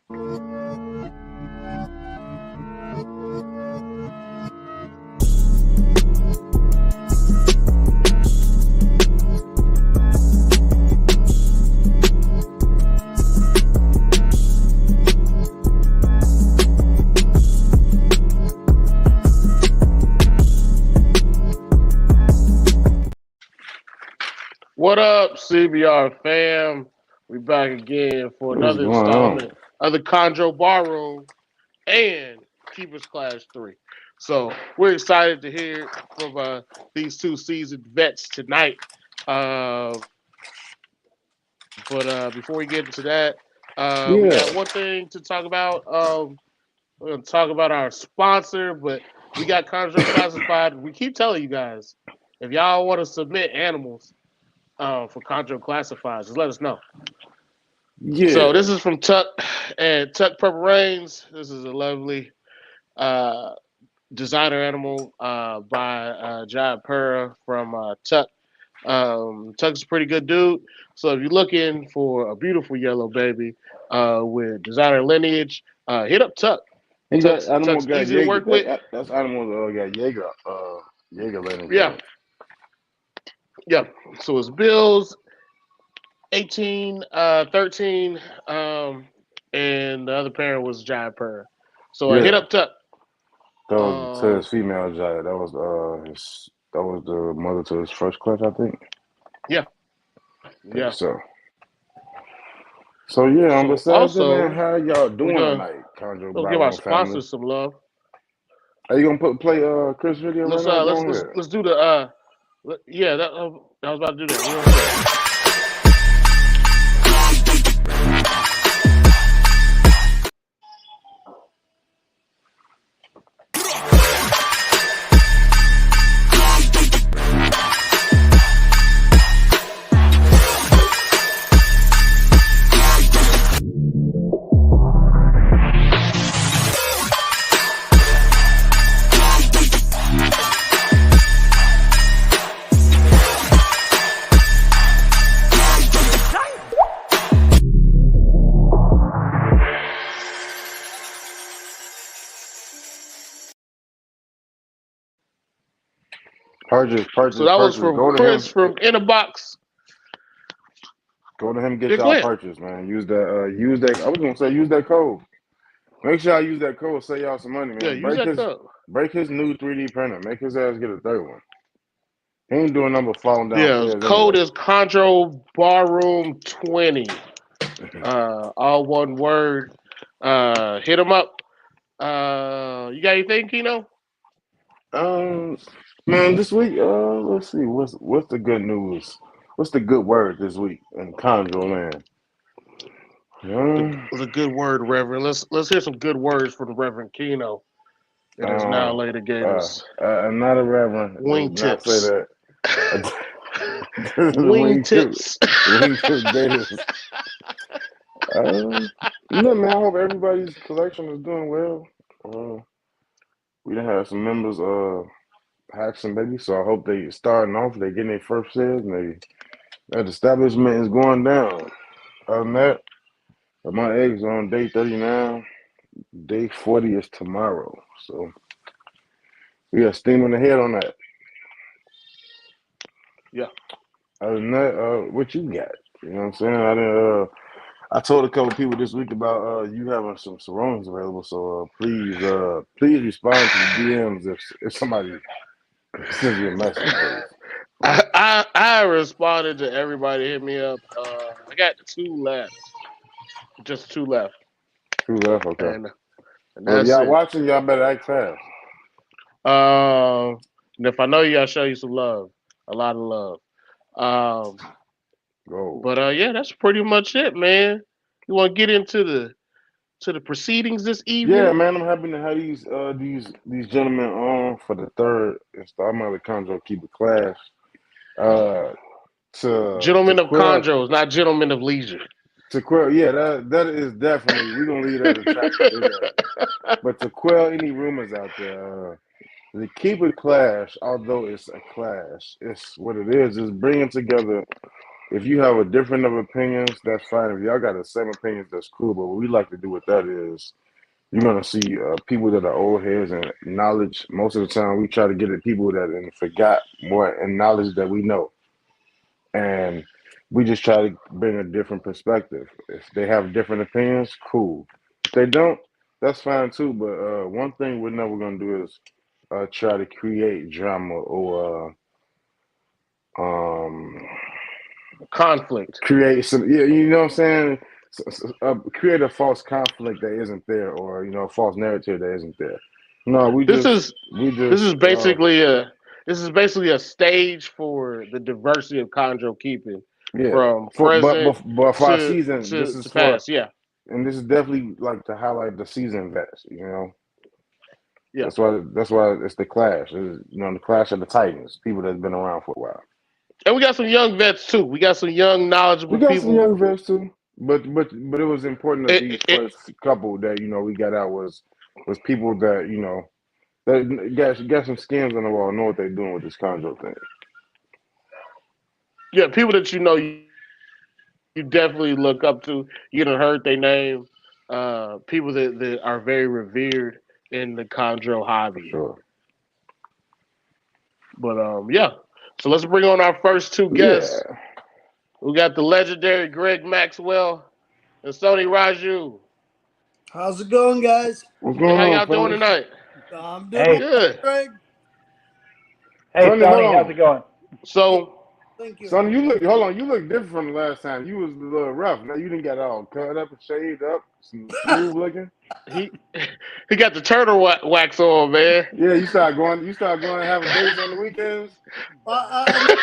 What up, CBR fam? We back again for What's another going on? installment of the Chondro Barroom and Keepers Clash 3. So we're excited to hear from these two seasoned vets tonight. But before we get into that, we Yeah, got one thing to talk about. We're going to talk about our sponsor, but we got Chondro Classified. We keep telling you guys, if y'all want to submit animals for Chondro Classified, just let us know. So yeah. this is from Tuck and Tuck Purple Rains. This is a lovely uh, designer animal by Jai Pura from Tuck. Tuck's a pretty good dude. So if you're looking for a beautiful yellow baby with designer lineage, hit up Tuck. He got animal Tuck's got easy to Jaeger. work with. That's animal got Jaeger lineage on Yeah, it. yeah. So it's Bills 18, 13, and the other parent was Jai Pura. So hit Yeah, up Tuck. that was to Um, his female giant. That was the mother to his first clutch, I think. yeah, I think yeah. so. So yeah. So Besides that, man, also how y'all we're doing gonna tonight, Chondro let's give our Byron family? sponsors some love. Are you gonna play Chris video right Let's now? uh Go let's let's ahead. let's do the yeah, that I was about to do that. We're gonna do that. Purchase, So purchase, that was purchase. from Go to Chris him. from In a Box. Go to him. Yeah, Get go y'all ahead. purchase, man. Use that. Use that. I was gonna say use that code. Make sure I use that code. Save y'all some money, Yeah, man. use that code. Break his new 3D printer. Make his ass get a third one. He ain't doing nothing but falling Yeah, downstairs code anyway. is Chondro Barroom 20. All one word. Hit them up. You got anything, Kino? um, man, this week, let's see, what's the good news? What's the good word this week in Chondro land? Was a good word, Reverend. Let's hear some good words from Reverend Kino in his now Um, later Gators. I'm not a reverend. Do Wing not say tips. that. Wing Wingtip, tips. wingtip gators. No, man. I hope everybody's collection is doing well. We done had some members hack some baby, so I hope they starting off. They getting their first sales, and that establishment is going down. Other than that, my eggs are on day 39. Day 40 is tomorrow, so we are steaming ahead on that. Yeah. Other than that, what you got? You know what I'm saying? I told a couple people this week about you having some Saronis available, so please respond to the DMs if somebody sends you a message, please. I responded to everybody hit me up. I got two left. Just two left. Who left? Okay. And Well, if that's y'all it. watching, y'all better act fast. And if I know you, I'll show you some love. A lot of love. Um, Go. but yeah, that's pretty much it, man. You want to get into the proceedings this Yeah, evening? man, I'm happy to have these gentlemen on for the third installment of the Conjo Keep It Class. Uh, to Gentlemen of quell chondros, not gentlemen of leisure. yeah, that is definitely we're gonna leave that at chapter 3. But to quell any rumors out there, the Keep It Clash, although it's a clash, it's what it is bringing together if you have a different of opinions, that's fine. If y'all got the same opinions, that's cool. But what we like to do with that is you're gonna see people that are old heads and knowledge. Most of the time, we try to get at people that and forgot more and knowledge that we know, and we just try to bring a different perspective. If they have different opinions, cool. If they don't, that's fine too. But one thing we're never gonna do is try to create drama or um, Conflict. create some. Yeah, you know what I'm saying. Create a false conflict that isn't there, or a false narrative that isn't there. No, This is we this just is basically a this is basically a stage for the diversity of chondro keeping, yeah. from For present but for our to season, this to is to for, past. Yeah, and this is definitely like to highlight the season vets. yeah. That's why it's the clash. The clash of the Titans. People that's been around for a while. And we got some young vets too. We got some young, We knowledgeable got some people. young vets too, but it was important that these It, first couple that we got out was people that that got some skins on the wall, know what they're doing with this Chondro thing. yeah, people that you definitely look up to. You done heard their name. People that are very revered in the chondro For hobby. sure. But yeah. So let's bring on our first two guests. Yeah. We got the legendary Greg Maxwell and Sony Raju. How's it going, guys? What's Hey, going how on, y'all doing fellas? tonight? I'm doing Hey, well, Good. Greg. hey, Sonny, hold Tony, how's on. it going? Good. So Thank you. Sonny, hold on. You look different from the last time. You was a little rough. Now you didn't get all cut up and shaved up, smooth looking. he he got the turtle wax on, man. Yeah, you start going. You start going and having dates on the weekends. I never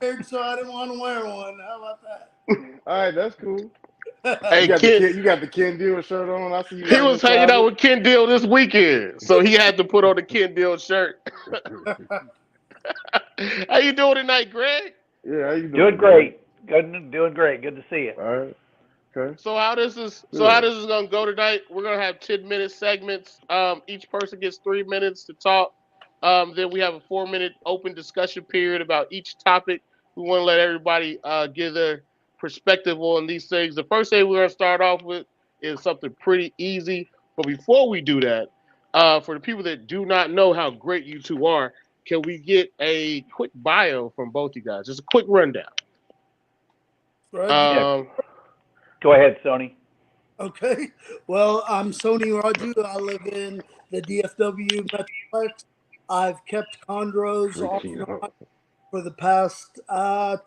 weared, so I didn't want to wear one. How about All right, that's cool. You Hey, got the Ken, kid. You got the Ken Deal shirt on. I see you he right in the was hanging out closet. with Ken Deal this weekend, so he had to put on the Ken Deal shirt. that? How you doing tonight, Greg? Yeah, how you Doing doing, Greg? great. Good, doing great. Good to see you. All right. Okay. So how Good. this is gonna go tonight? We're gonna have 10-minute segments. Each person gets 3 minutes to talk. Then we have a 4-minute open discussion period about each topic. We want to let everybody give their perspective on these things. The first thing we're gonna start off with is something pretty easy. But before we do that, for the people that do not know how great you two are, can we get a quick bio from both you guys? Just a quick rundown. Raju. Yeah, Um, go ahead, Sony. Okay. Well, I'm Sony Raju. I live in the DFW Metroplex. I've kept chondros off Freaking and out. on for the past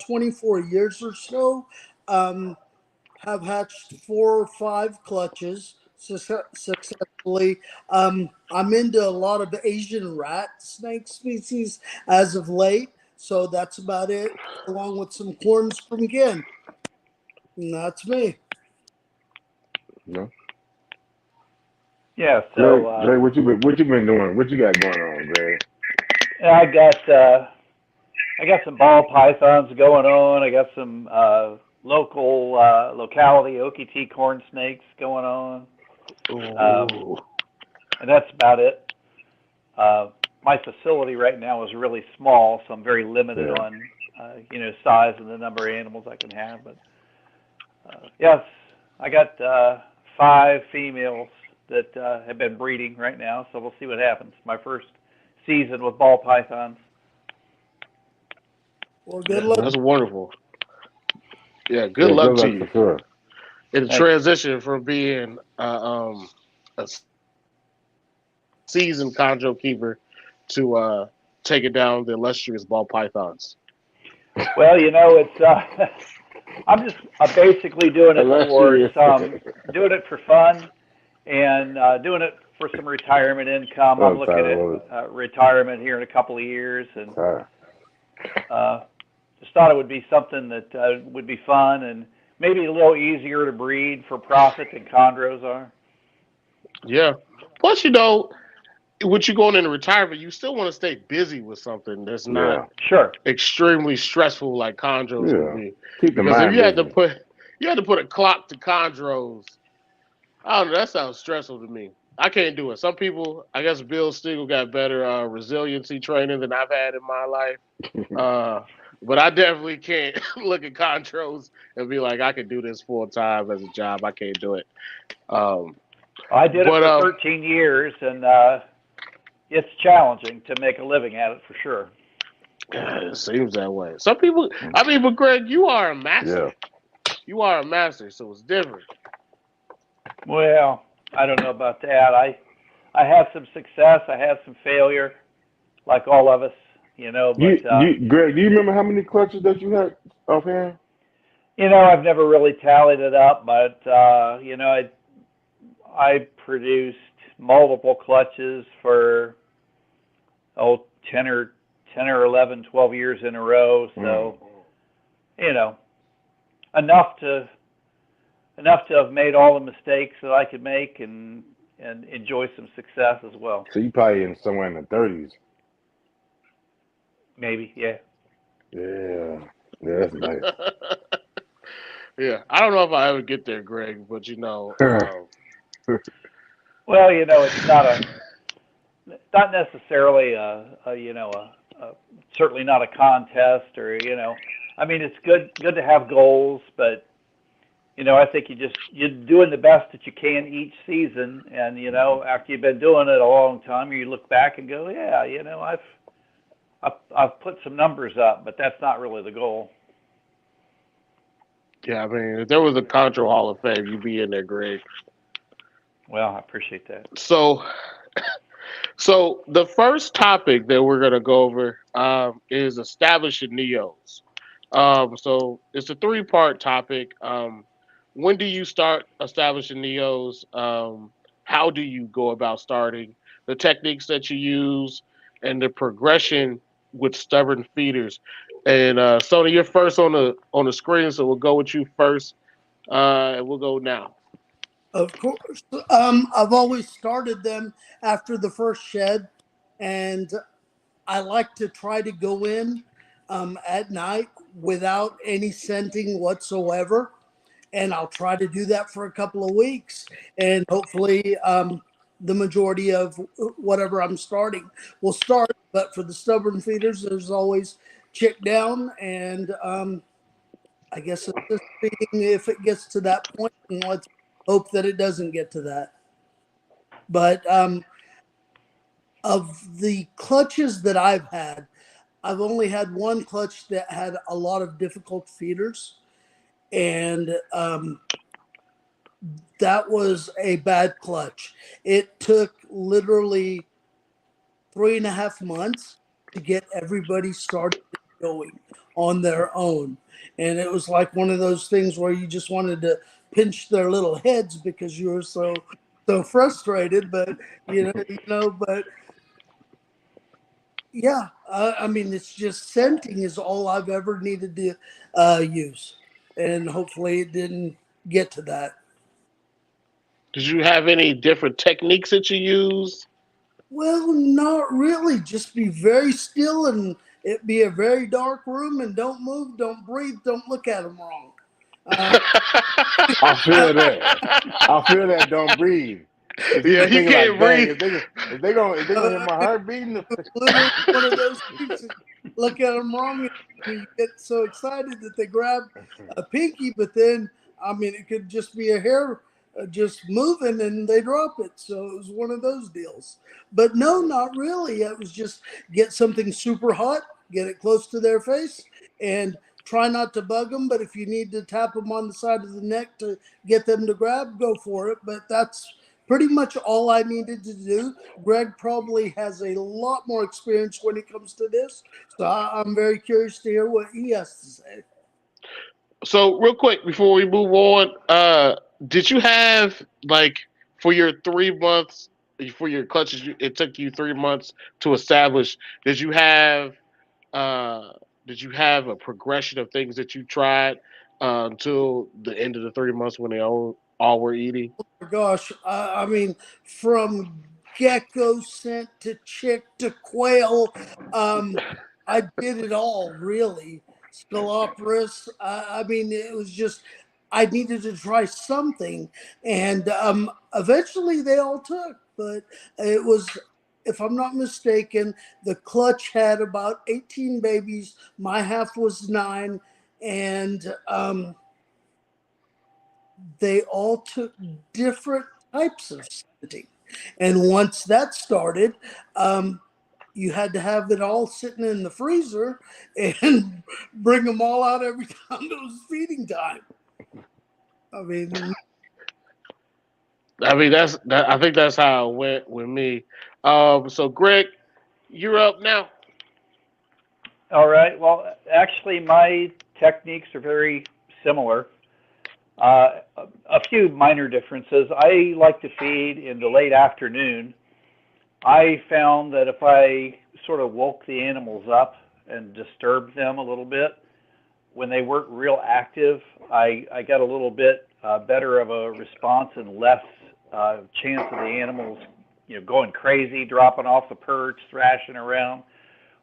24 years or so. Um, have hatched 4 or 5 clutches successfully. I'm into a lot of Asian rat snake species as of late, so that's about it, along with some corns from Ken. And that's me. No. Yeah, Greg, so Greg, what you been doing? What you got going on, Greg? I got I got some ball pythons going on. I got some locality OKT corn snakes going on, um, ooh. and that's about it. My facility right now is really small, so I'm very limited Yeah. on size and the number of animals I can have. But yes, I got 5 females that have been breeding right now, so we'll see what happens. My first season with ball pythons. Well, good luck. That's wonderful. Yeah, good Yeah. luck Good to luck for you sure. in the Thanks. transition from being a seasoned chondro keeper to taking down the illustrious ball pythons. Well, it's I'm just basically doing it for Illustrious. doing it for fun and doing it for some retirement income. I'm Oh, looking Tyler at Willis. retirement here in a couple of years, and Tyler. uh, just thought it would be something that would be fun and maybe a little easier to breed for profit than chondros are. Yeah. Plus, with you going into retirement, you still want to stay busy with something that's not Yeah. Sure. extremely stressful like chondros would Yeah. be. Keep the Because if mind busy. you had to put a clock to chondros, I don't know, that sounds stressful to me. I can't do it. Some people, I guess Bill Stiegel got better resiliency training than I've had in my life. Uh, But I definitely can't look at Chondros and be like, I can do this full time as a job. I can't do it. Um, I did it but for 13 years, and it's challenging to make a living at it for sure. it seems that way. Some people, I mean, but Greg, you are a master. Yeah. You are a master, so it's different. Well, I don't know about that. I have some success. I have some failure, like all of us, But Greg, do you remember how many clutches that you had offhand? I've never really tallied it up, but I produced multiple clutches for 10 or 11, 12 years in a row. So enough to have made all the mistakes that I could make and enjoy some success as well. So you probably in somewhere in the 30s. Maybe, yeah. Yeah, that's nice. Yeah, I don't know if I ever get there, Greg, but Well, it's not necessarily certainly not a contest or I mean, it's good to have goals, but I think you're doing the best that you can each season, and after you've been doing it a long time, you look back and go, yeah, I've put some numbers up, but that's not really the goal. yeah, I mean, if there was a Chondro Hall of Fame, you'd be in there, Greg. Well, I appreciate that. So the first topic that we're gonna go over is establishing neos. So it's a three-part topic. When do you start establishing neos? How do you go about starting? The techniques that you use and the progression with stubborn feeders. And Sony, you're first on the screen, so we'll go with you first. And we'll go now. Of course. I've always started them after the first shed, and I like to try to go in at night without any scenting whatsoever. And I'll try to do that for a couple of weeks, and hopefully the majority of whatever I'm starting will start. But for the stubborn feeders, there's always chick down, and I guess it's just feeding if it gets to that point, and let's hope that it doesn't get to that. But of the clutches that I've had, I've only had one clutch that had a lot of difficult feeders, and that was a bad clutch. It took literally 3.5 months to get everybody started going on their own. And it was like one of those things where you just wanted to pinch their little heads because you were so frustrated. But but yeah, I mean, it's just scenting is all I've ever needed to use, and hopefully it didn't get to that. Did you have any different techniques that you use? Well, not really. Just be very still, and it be a very dark room, and don't move, don't breathe, don't look at them wrong. I feel that. I feel that. Don't breathe. Yeah, he can't breathe. If they gonna hear my heart beating. Literally one of those things. Look at them wrong, and you get so excited that they grab a pinky, but then I mean, it could just be a hair just moving and they drop it. So it was one of those deals. But no, not really. It was just get something super hot, get it close to their face, and try not to bug them. But if you need to tap them on the side of the neck to get them to grab, go for it. But that's pretty much all I needed to do. Greg probably has a lot more experience when it comes to this. So I'm very curious to hear what he has to say. So real quick before we move on, did you have like for your 3 months for your clutches? It took you 3 months to establish. Did you have a progression of things that you tried until the end of the 3 months when they all were eating? Oh my gosh, I mean, from gecko scent to chick to quail, I did it all really. Scalopris. I mean, it was just I needed to try something, and eventually they all took. But it was if I'm not mistaken, the clutch had about 18 babies. My half was 9, and they all took different types of scenting. And once that started, you had to have it all sitting in the freezer and bring them all out every time it was feeding time. I mean, I think that's how it went with me. So Greg, you're up now. All right. Well, actually, my techniques are very similar. A few minor differences. I like to feed in the late afternoon. I found that if I sort of woke the animals up and disturbed them a little bit when they weren't real active, I got a little bit better of a response and less chance of the animals, going crazy, dropping off the perch, thrashing around.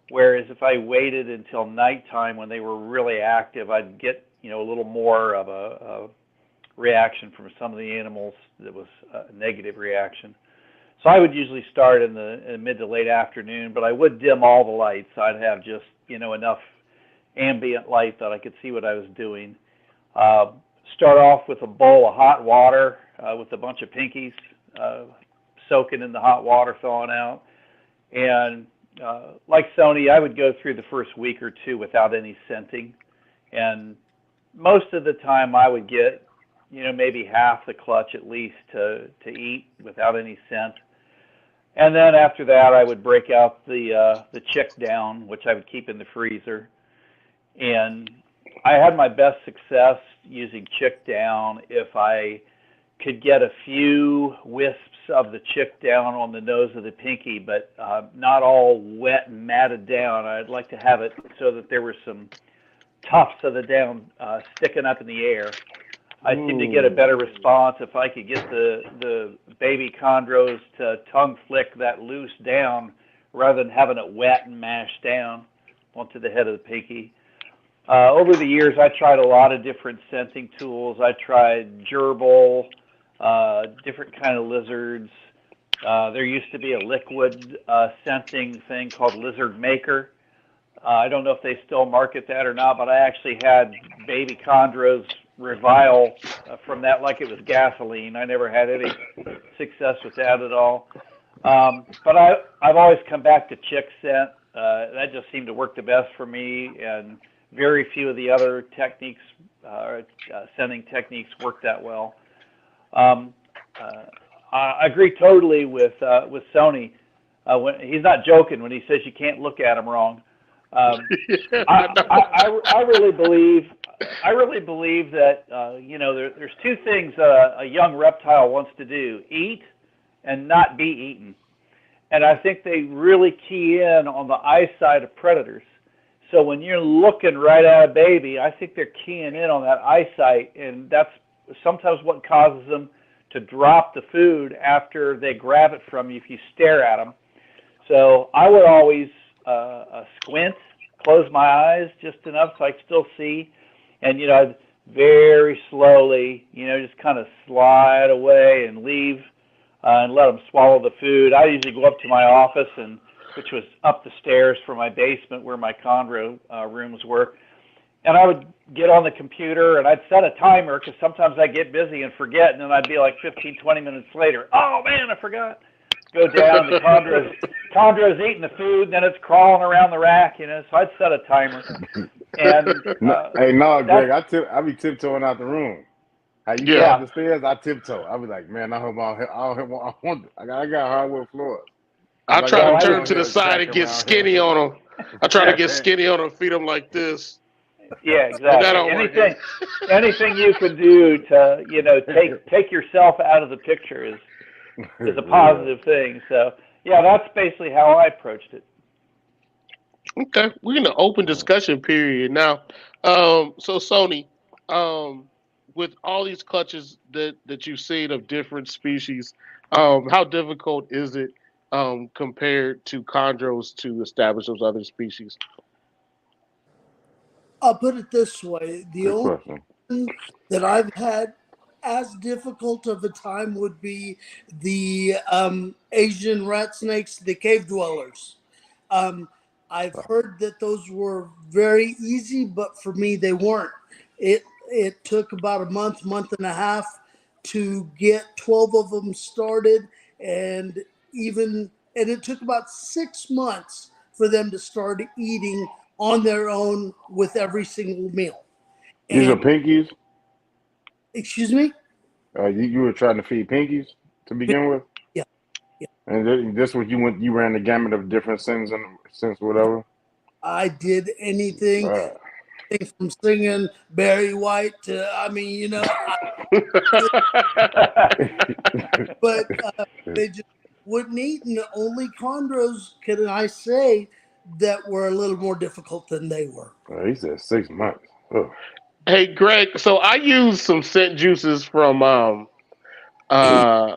Whereas if I waited until nighttime when they were really active, I'd get, a little more of a reaction from some of the animals that was a negative reaction. So I would usually start in the mid to late afternoon, but I would dim all the lights. I'd have just, enough ambient light that I could see what I was doing. Start off with a bowl of hot water with a bunch of pinkies soaking in the hot water, thawing out. And like Sony, I would go through the first week or two without any scenting. And most of the time I would get, maybe half the clutch at least to eat without any scent. And then after that, I would break out the chick down, which I would keep in the freezer. And I had my best success using chick down if I could get a few wisps of the chick down on the nose of the pinky, but not all wet and matted down. I'd like to have it so that there were some tufts of the down sticking up in the air. I seem to get a better response if I could get the baby chondros to tongue flick that loose down rather than having it wet and mashed down onto the head of the pinky. Over the years, I tried a lot of different scenting tools. I tried gerbil, different kind of lizards. There used to be a liquid scenting thing called Lizard Maker. I don't know if they still market that or not, but I actually had baby chondros revile from that like it was gasoline. I never had any success with that at all. But I've always come back to chick scent. That just seemed to work the best for me, and very few of the other techniques, scenting techniques, work that well. I agree totally with Sony. When he's not joking when he says you can't look at him wrong. I really believe that there's two things a young reptile wants to do: eat and not be eaten. And I think they really key in on the eyesight of predators. So when you're looking right at a baby, I think they're keying in on that eyesight, and that's sometimes what causes them to drop the food after they grab it from you if you stare at them. So I would always squint, close my eyes just enough so I could still see, and I'd very slowly, just kind of slide away and leave and let them swallow the food. I usually go up to my office, which was up the stairs from my basement where my chondro rooms were, and I would get on the computer and I'd set a timer because sometimes I get busy and forget, and then I'd be like 15, 20 minutes later, oh man, I forgot. Go down, the chondro's eating the food, and then it's crawling around the rack, so I'd set a timer. And Greg, I be tiptoeing out the room. How you get up the stairs? I tiptoe. I be like, man, I hope I got hardwood floors. I try to turn to the side and get skinny on them. I try to get skinny on them, feed them like this. Yeah, exactly. Anything you can do to take yourself out of the picture is a positive thing. So that's basically how I approached it. Okay, we're in an open discussion period now. So Sony, with all these clutches that you've seen of different species, how difficult is it compared to chondros to establish those other species? I'll put it this way: the Good only question. one that I've had as difficult of a time would be the Asian rat snakes, the cave dwellers. Um, I've heard that those were very easy, but for me, they weren't. It took about a month and a half to get 12 of them started, and it took about 6 months for them to start eating on their own with every single meal. These And are pinkies. excuse me, You were trying to feed pinkies to begin with, yeah, yeah. and this was you went. You ran the gamut of different scents, whatever. I did anything Uh, from singing Barry White to, I mean, but they just wouldn't eat, and only chondros, can I say, that were a little more difficult than they were. he said 6 months. Oh. Hey, Greg. So I used some scent juices from uh,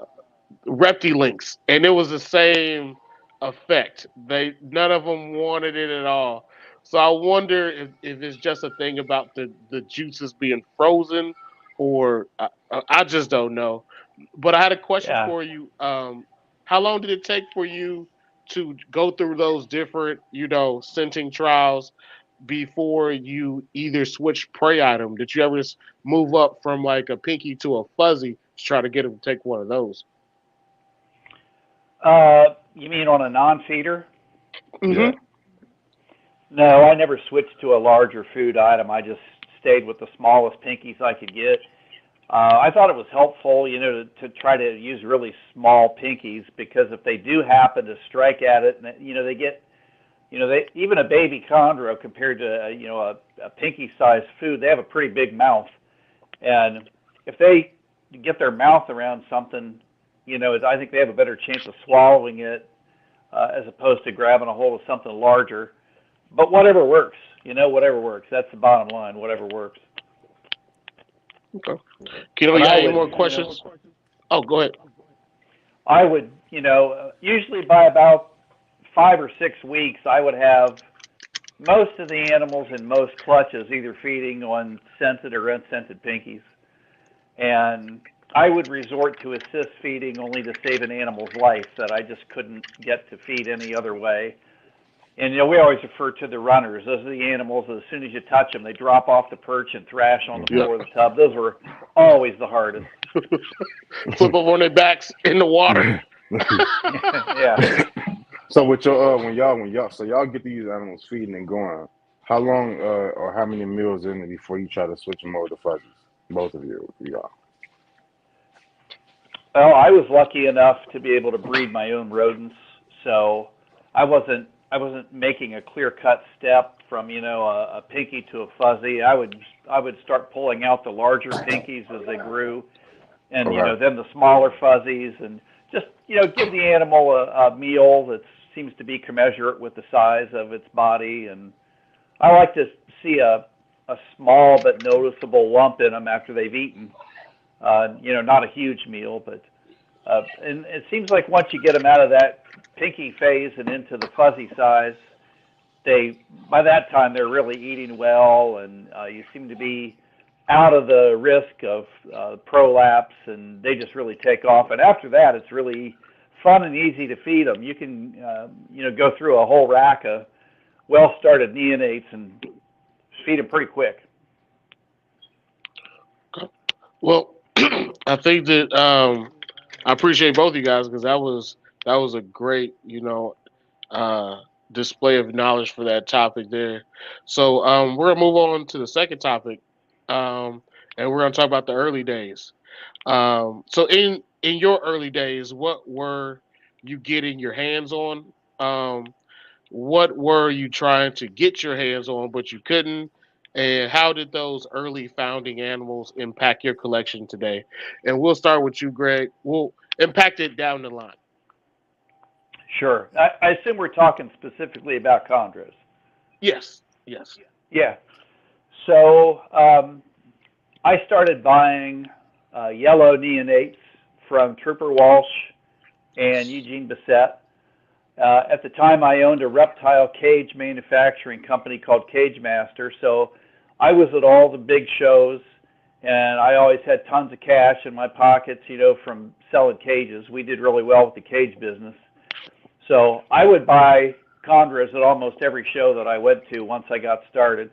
Reptilinks, and it was the same effect. None of them wanted it at all. So I wonder if it's just a thing about the juices being frozen, or I just don't know. But I had a question Yeah. for you. How long did it take for you to go through those different, scenting trials before you either switch prey item? Did you ever just move up from like a pinky to a fuzzy to try to get them to take one of those? You mean on a non-feeder? Yeah. Hmm. No, I never switched to a larger food item. I just stayed with the smallest pinkies I could get. I thought it was helpful, to try to use really small pinkies, because if they do happen to strike at it, and they get, they even a baby chondro compared to a pinky-sized food, they have a pretty big mouth, and if they get their mouth around something, I think they have a better chance of swallowing it as opposed to grabbing a hold of something larger. But whatever works, whatever works. That's the bottom line. Whatever works. Okay. Kino, But you got I any would, more questions? Oh, go ahead. usually by about 5 or 6 weeks, I would have most of the animals in most clutches either feeding on scented or unscented pinkies. And I would resort to assist feeding only to save an animal's life that I just couldn't get to feed any other way. And we always refer to the runners. Those are the animals that as soon as you touch them, they drop off the perch and thrash on the Yep. floor of the tub. Those were always the hardest. Flip over on their backs in the water. Yeah. So with your y'all get these animals feeding and going, how long or how many meals in it before you try to switch them over to fuzzies? Both of y'all. Well, I was lucky enough to be able to breed my own rodents, so I wasn't making a clear cut step from a pinky to a fuzzy. I would start pulling out the larger pinkies as they grew, and Okay. then the smaller fuzzies, and just give the animal a meal that seems to be commensurate with the size of its body. And I like to see a small but noticeable lump in them after they've eaten. Not a huge meal, but and it seems like once you get them out of that pinky phase and into the fuzzy size, by that time they're really eating well, and you seem to be out of the risk of prolapse, and they just really take off. And after that, it's really fun and easy to feed them. You can go through a whole rack of well-started neonates and feed them pretty quick. Well, I think that I appreciate both of you guys because that was a great uh, display of knowledge for that topic there. So we're gonna move on to the second topic, um, and we're gonna talk about the early days. So in your early days, what were you getting your hands on? Um, what were you trying to get your hands on but you couldn't? And how did those early founding animals impact your collection today? And we'll start with you, Greg. We'll impact it down the line. Sure. I assume we're talking specifically about chondros. Yes, yes. Yeah. So I started buying yellow neonates from Trooper Walsh and Eugene Bissett. At the time, I owned a reptile cage manufacturing company called Cage Master, so I was at all the big shows and I always had tons of cash in my pockets, from selling cages. We did really well with the cage business. So I would buy Chondros at almost every show that I went to once I got started.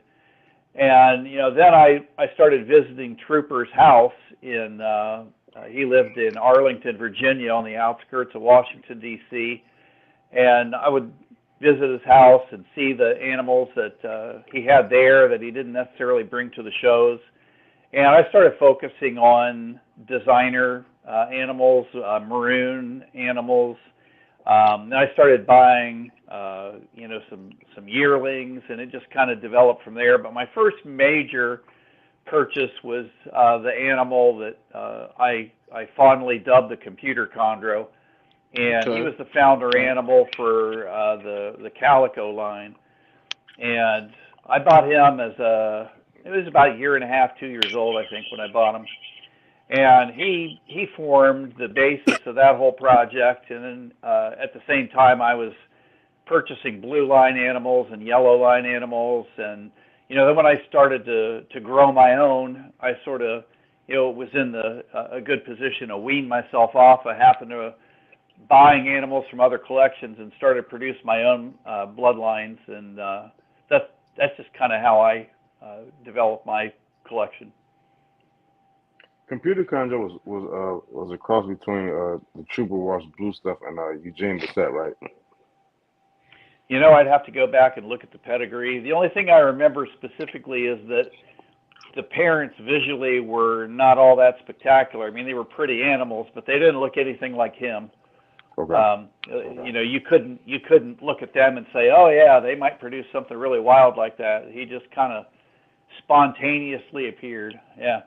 And, then I started visiting Trooper's house he lived in Arlington, Virginia, on the outskirts of Washington, D.C. And I would visit his house and see the animals that he had there that he didn't necessarily bring to the shows. And I started focusing on designer animals, maroon animals. Then I started buying, some yearlings, and it just kind of developed from there. But my first major purchase was the animal that I fondly dubbed the computer chondro, and he was the founder animal for the calico line. And I bought him it was about a year and a half, 2 years old, I think, when I bought him. And he formed the basis of that whole project. And then at the same time, I was purchasing blue line animals and yellow line animals. And, then when I started to grow my own, I sort of, was in a good position to wean myself off. I happened to buying animals from other collections and started to produce my own bloodlines. And that's just kind of how I developed my collection. Computer Chondro was a cross between the Trooper Wash Blue stuff and Eugene Bissett, right? I'd have to go back and look at the pedigree. The only thing I remember specifically is that the parents visually were not all that spectacular. I mean, they were pretty animals, but they didn't look anything like him. Okay. You couldn't look at them and say, oh yeah, they might produce something really wild like that. He just kind of spontaneously appeared. Yeah.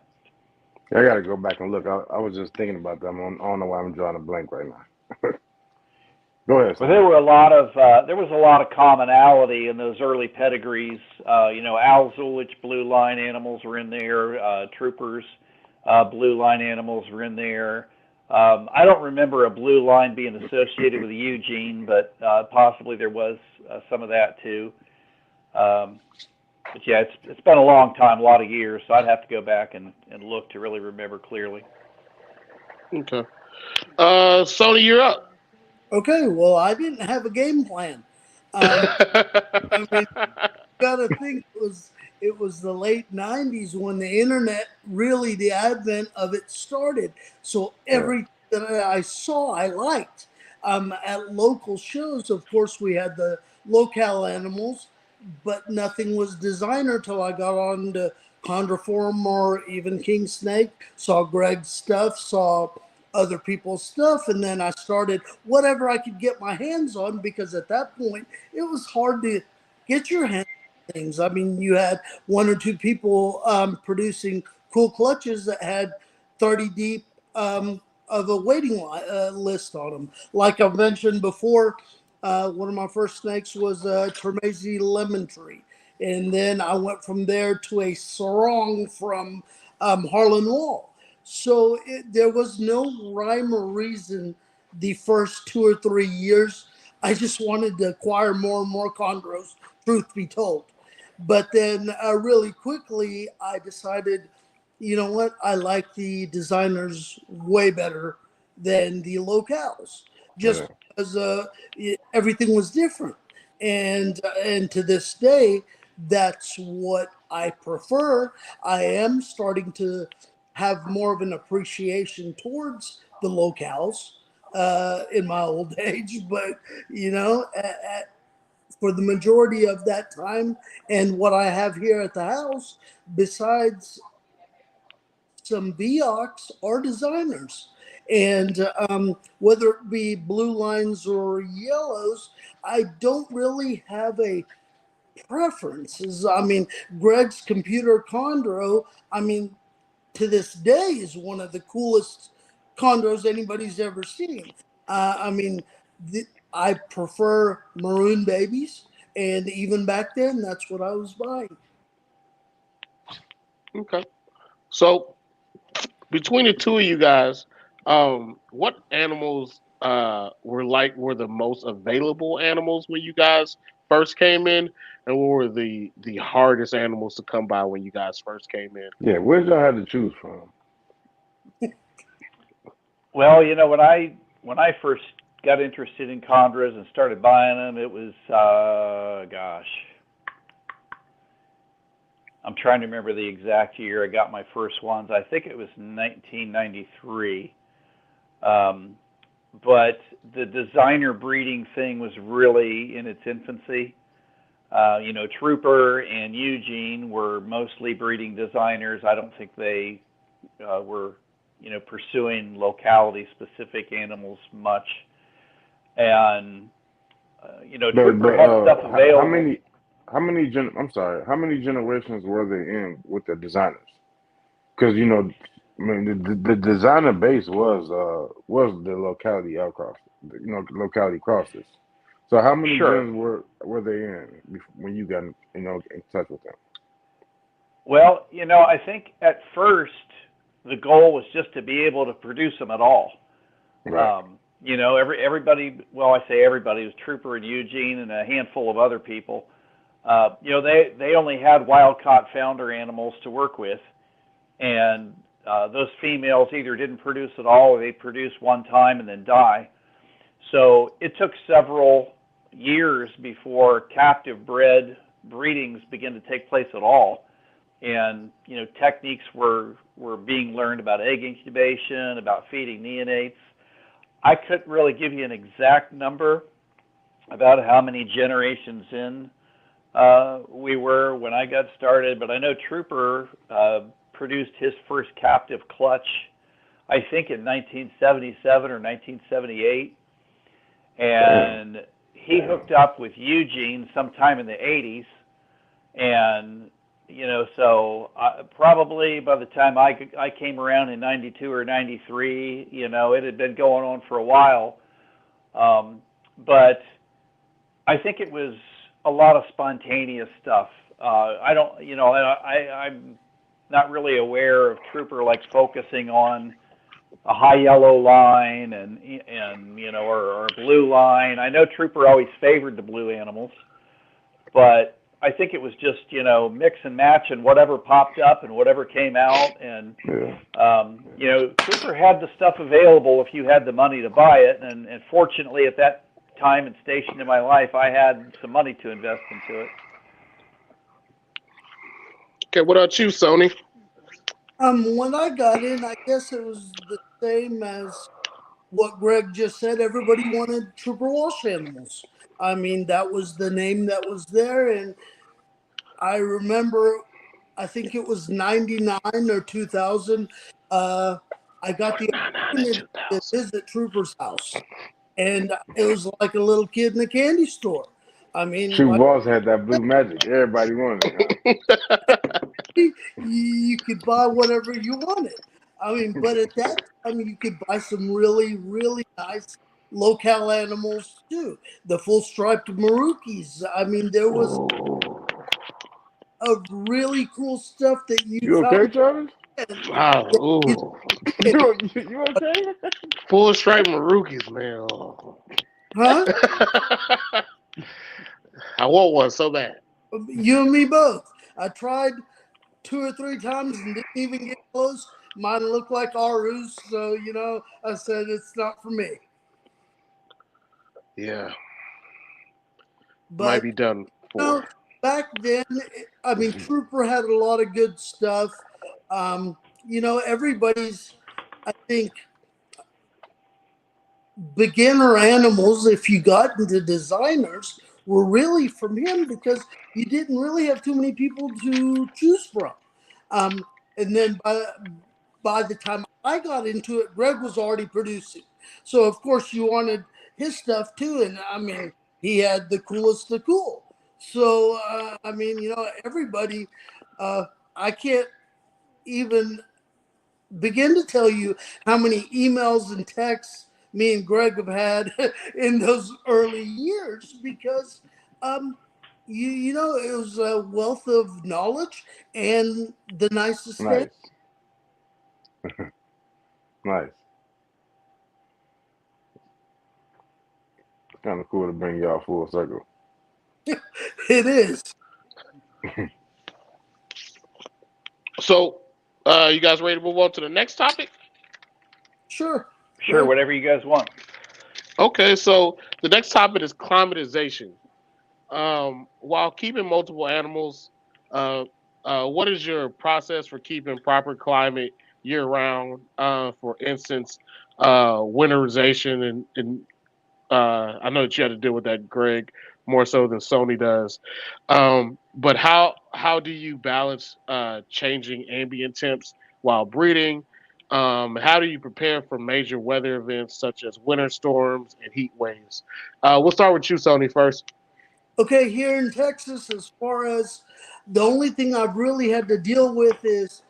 I got to go back and look. I was just thinking about them. I don't know why I'm drawing a blank right now. Go ahead. Well, there was a lot of commonality in those early pedigrees. Al Zulich blue line animals were in there. Troopers blue line animals were in there. I don't remember a blue line being associated with Eugene, but possibly there was some of that too. But yeah, it's been a long time, a lot of years, so I'd have to go back and look to really remember clearly. Okay. Sony, you're up. Okay, well, I didn't have a game plan. I mean, gotta think it was the late '90s when the internet really the advent of it started. So everything that I saw, I liked. At local shows, of course, we had the locale animals, but nothing was designer till I got on to Chondroform or even King Snake. Saw Greg's stuff, saw other people's stuff, and then I started whatever I could get my hands on, because at that point it was hard to get your hands on things. I mean, you had one or two people producing cool clutches that had 30 deep of a waiting list on them. Like I've mentioned before, one of my first snakes was a Termesi lemon tree, and then I went from there to a sarong from Harlan Wall. So there was no rhyme or reason the first 2 or 3 years. I just wanted to acquire more and more chondros, truth be told. But then really quickly, I decided, you know what? I like the designers way better than the locales, just because everything was different. And to this day, that's what I prefer. I am starting to have more of an appreciation towards the locales in my old age, but for the majority of that time and what I have here at the house, besides some Viox, are designers. And whether it be blue lines or yellows, I don't really have a preference. I mean, Greg's computer chondro, to this day is one of the coolest chondros anybody's ever seen. I prefer maroon babies, and even back then, that's what I was buying. Okay. So between the two of you guys, what animals were the most available animals when you guys first came in, and what were the hardest animals to come by when you guys first came in? Yeah, where'd y'all have to choose from? Well, when I first got interested in chondros and started buying them, it was gosh, I'm trying to remember the exact year I got my first ones. I think it was 1993. Um, but the designer breeding thing was really in its infancy. Trooper and Eugene were mostly breeding designers. I don't think they were, pursuing locality-specific animals much. And Trooper But had stuff how available. many I'm sorry, how many generations were they in with the designers? Because I mean the designer base was the locality outcross, locality crosses. So how many Sure. gens were they in when you got in touch with them? Well, I think at first the goal was just to be able to produce them at all. Right. Everybody. Well, I say everybody, it was Trooper and Eugene and a handful of other people. They only had wild caught founder animals to work with, and those females either didn't produce at all or they produce one time and then die. So it took several years before captive bred breedings began to take place at all. And techniques were being learned about egg incubation, about feeding neonates. I couldn't really give you an exact number about how many generations in we were when I got started, but I know Trooper produced his first captive clutch, I think in 1977 or 1978, Damn. and he hooked up with Eugene sometime in the 80s, and so probably by the time I came around in 92 or 93, it had been going on for a while, but I think it was a lot of spontaneous stuff. I don't, I'm not really aware of Trooper like focusing on a high yellow line and or a blue line. I know Trooper always favored the blue animals, but I think it was just mix and match and whatever popped up and whatever came out. And Yeah. Trooper had the stuff available if you had the money to buy it, and fortunately at that time and station in my life, I had some money to invest into it. Okay, what about you, Sony? When I got in, I guess it was the same as what Greg just said. Everybody wanted Trooper Walsh animals. I mean, that was the name that was there. And I remember, I think it was 99 or 2000. I got the 99 and opportunity to 2000. visit Trooper's house. And it was like a little kid in a candy store. I mean, True like Boss had that blue magic. Everybody wanted it, huh? you could buy whatever you wanted. I mean, but at that time, you could buy some really, really nice locale animals too. The full striped Marukis. I mean, there was Oh. a really cool stuff that you You okay, found. Travis? Wow, That you ooh. You okay? Full stripe Marukis, man. huh? I want one so bad. You and me both. I tried 2 or 3 times and didn't even get close. Mine looked like Arus, so I said it's not for me. Yeah, might But be done no, for. back then, I mean, Trooper had a lot of good stuff. Everybody's, I think, beginner animals, if you got into designers, were really from him because you didn't really have too many people to choose from. Um, and then by the time I got into it, Greg was already producing. So, of course, you wanted his stuff too. And I mean, he had the coolest of cool. So, I mean, everybody, I can't even begin to tell you how many emails and texts me and Greg have had in those early years because it was a wealth of knowledge and the nicest thing. Nice, nice. It's kind of cool to bring y'all full circle. It is. So, you guys ready to move on to the next topic? Sure. Sure, whatever you guys want. Okay, so the next topic is climatization. While keeping multiple animals, uh, what is your process for keeping proper climate year round? For instance, winterization, and I know that you had to deal with that, Greg, more so than Sony does. But how do you balance changing ambient temps while breeding? How do you prepare for major weather events such as winter storms and heat waves? We'll start with you, Sony, first. Okay, here in Texas, as far as the only thing I've really had to deal with is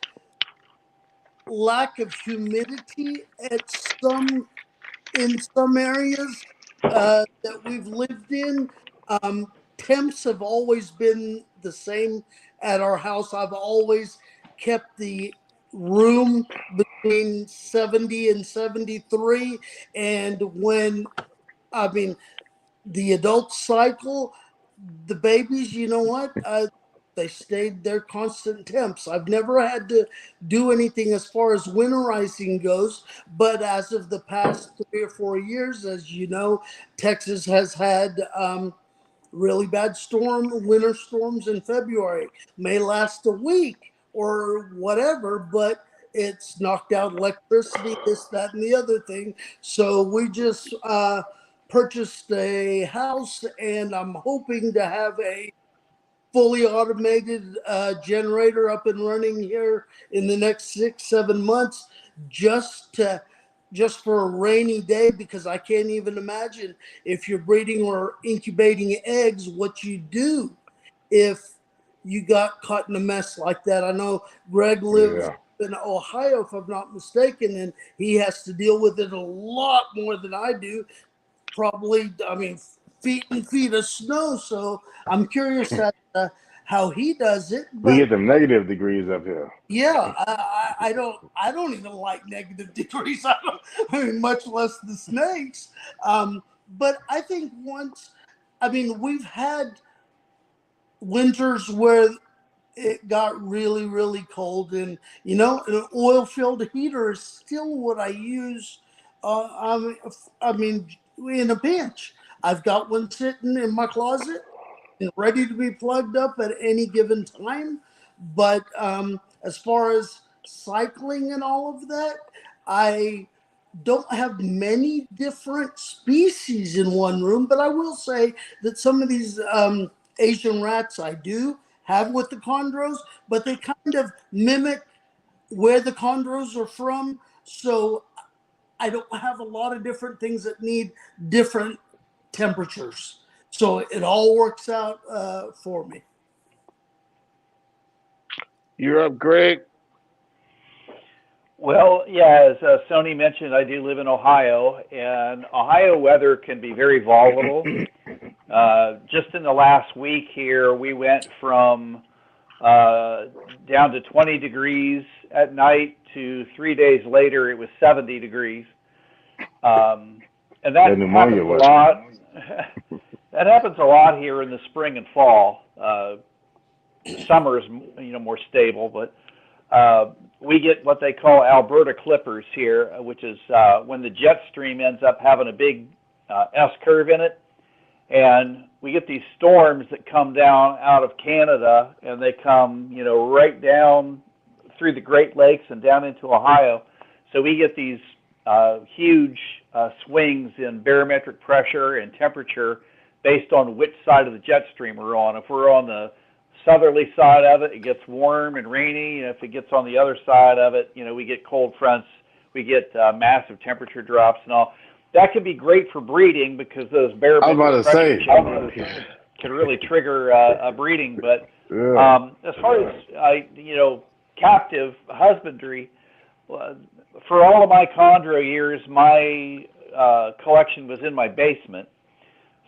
lack of humidity at some in some areas that we've lived in. Um, Temps have always been the same at our house. I've always kept the room between 70 and 73. And when, I mean, the adult cycle, the babies, you know what? They stayed their constant temps. I've never had to do anything as far as winterizing goes, but as of the past 3 or 4 years, as you know, Texas has had really bad winter storms in February. May last a week or whatever, but it's knocked out electricity, this, that, and the other thing. So we just purchased a house, and I'm hoping to have a fully automated generator up and running here in the next 6, 7 months, just to just for a rainy day, because I can't even imagine if you're breeding or incubating eggs what you do if you got caught in a mess like that. I know Greg lives Yeah. in Ohio, if I'm not mistaken, and he has to deal with it a lot more than I do. Probably, I mean, feet and feet of snow. So I'm curious as to how he does it. We But get them negative degrees up here. yeah, I don't even like negative degrees. I mean, much less the snakes. But I think I mean, we've had winters where it got really, really cold, and an oil filled heater is still what I use. I mean, in a pinch, I've got one sitting in my closet and ready to be plugged up at any given time. But as far as cycling and all of that, I don't have many different species in one room, but I will say that some of these Asian rats I do have with the chondros, but they kind of mimic where the chondros are from. So I don't have a lot of different things that need different temperatures. So it all works out for me. You're up, Greg. Well, yeah, as Sony mentioned, I do live in Ohio, and Ohio weather can be very volatile. Just in the last week here, we went from down to 20 degrees at night to 3 days later, it was 70 degrees. And that That pneumonia happens a weather. lot. That happens a lot here in the spring and fall. Summer is more stable, but we get what they call Alberta clippers here, which is when the jet stream ends up having a big S curve in it, and we get these storms that come down out of Canada, and they come right down through the Great Lakes and down into Ohio. So we get these huge swings in barometric pressure and temperature based on which side of the jet stream we're on. If we're on the southerly side of it, it gets warm and rainy. And if it gets on the other side of it, we get cold fronts. We get massive temperature drops and all. That can be great for breeding because those I was about barometric to pressure say. changes can really trigger a breeding. But Yeah. as far as captive husbandry, for all of my chondro years, my collection was in my basement.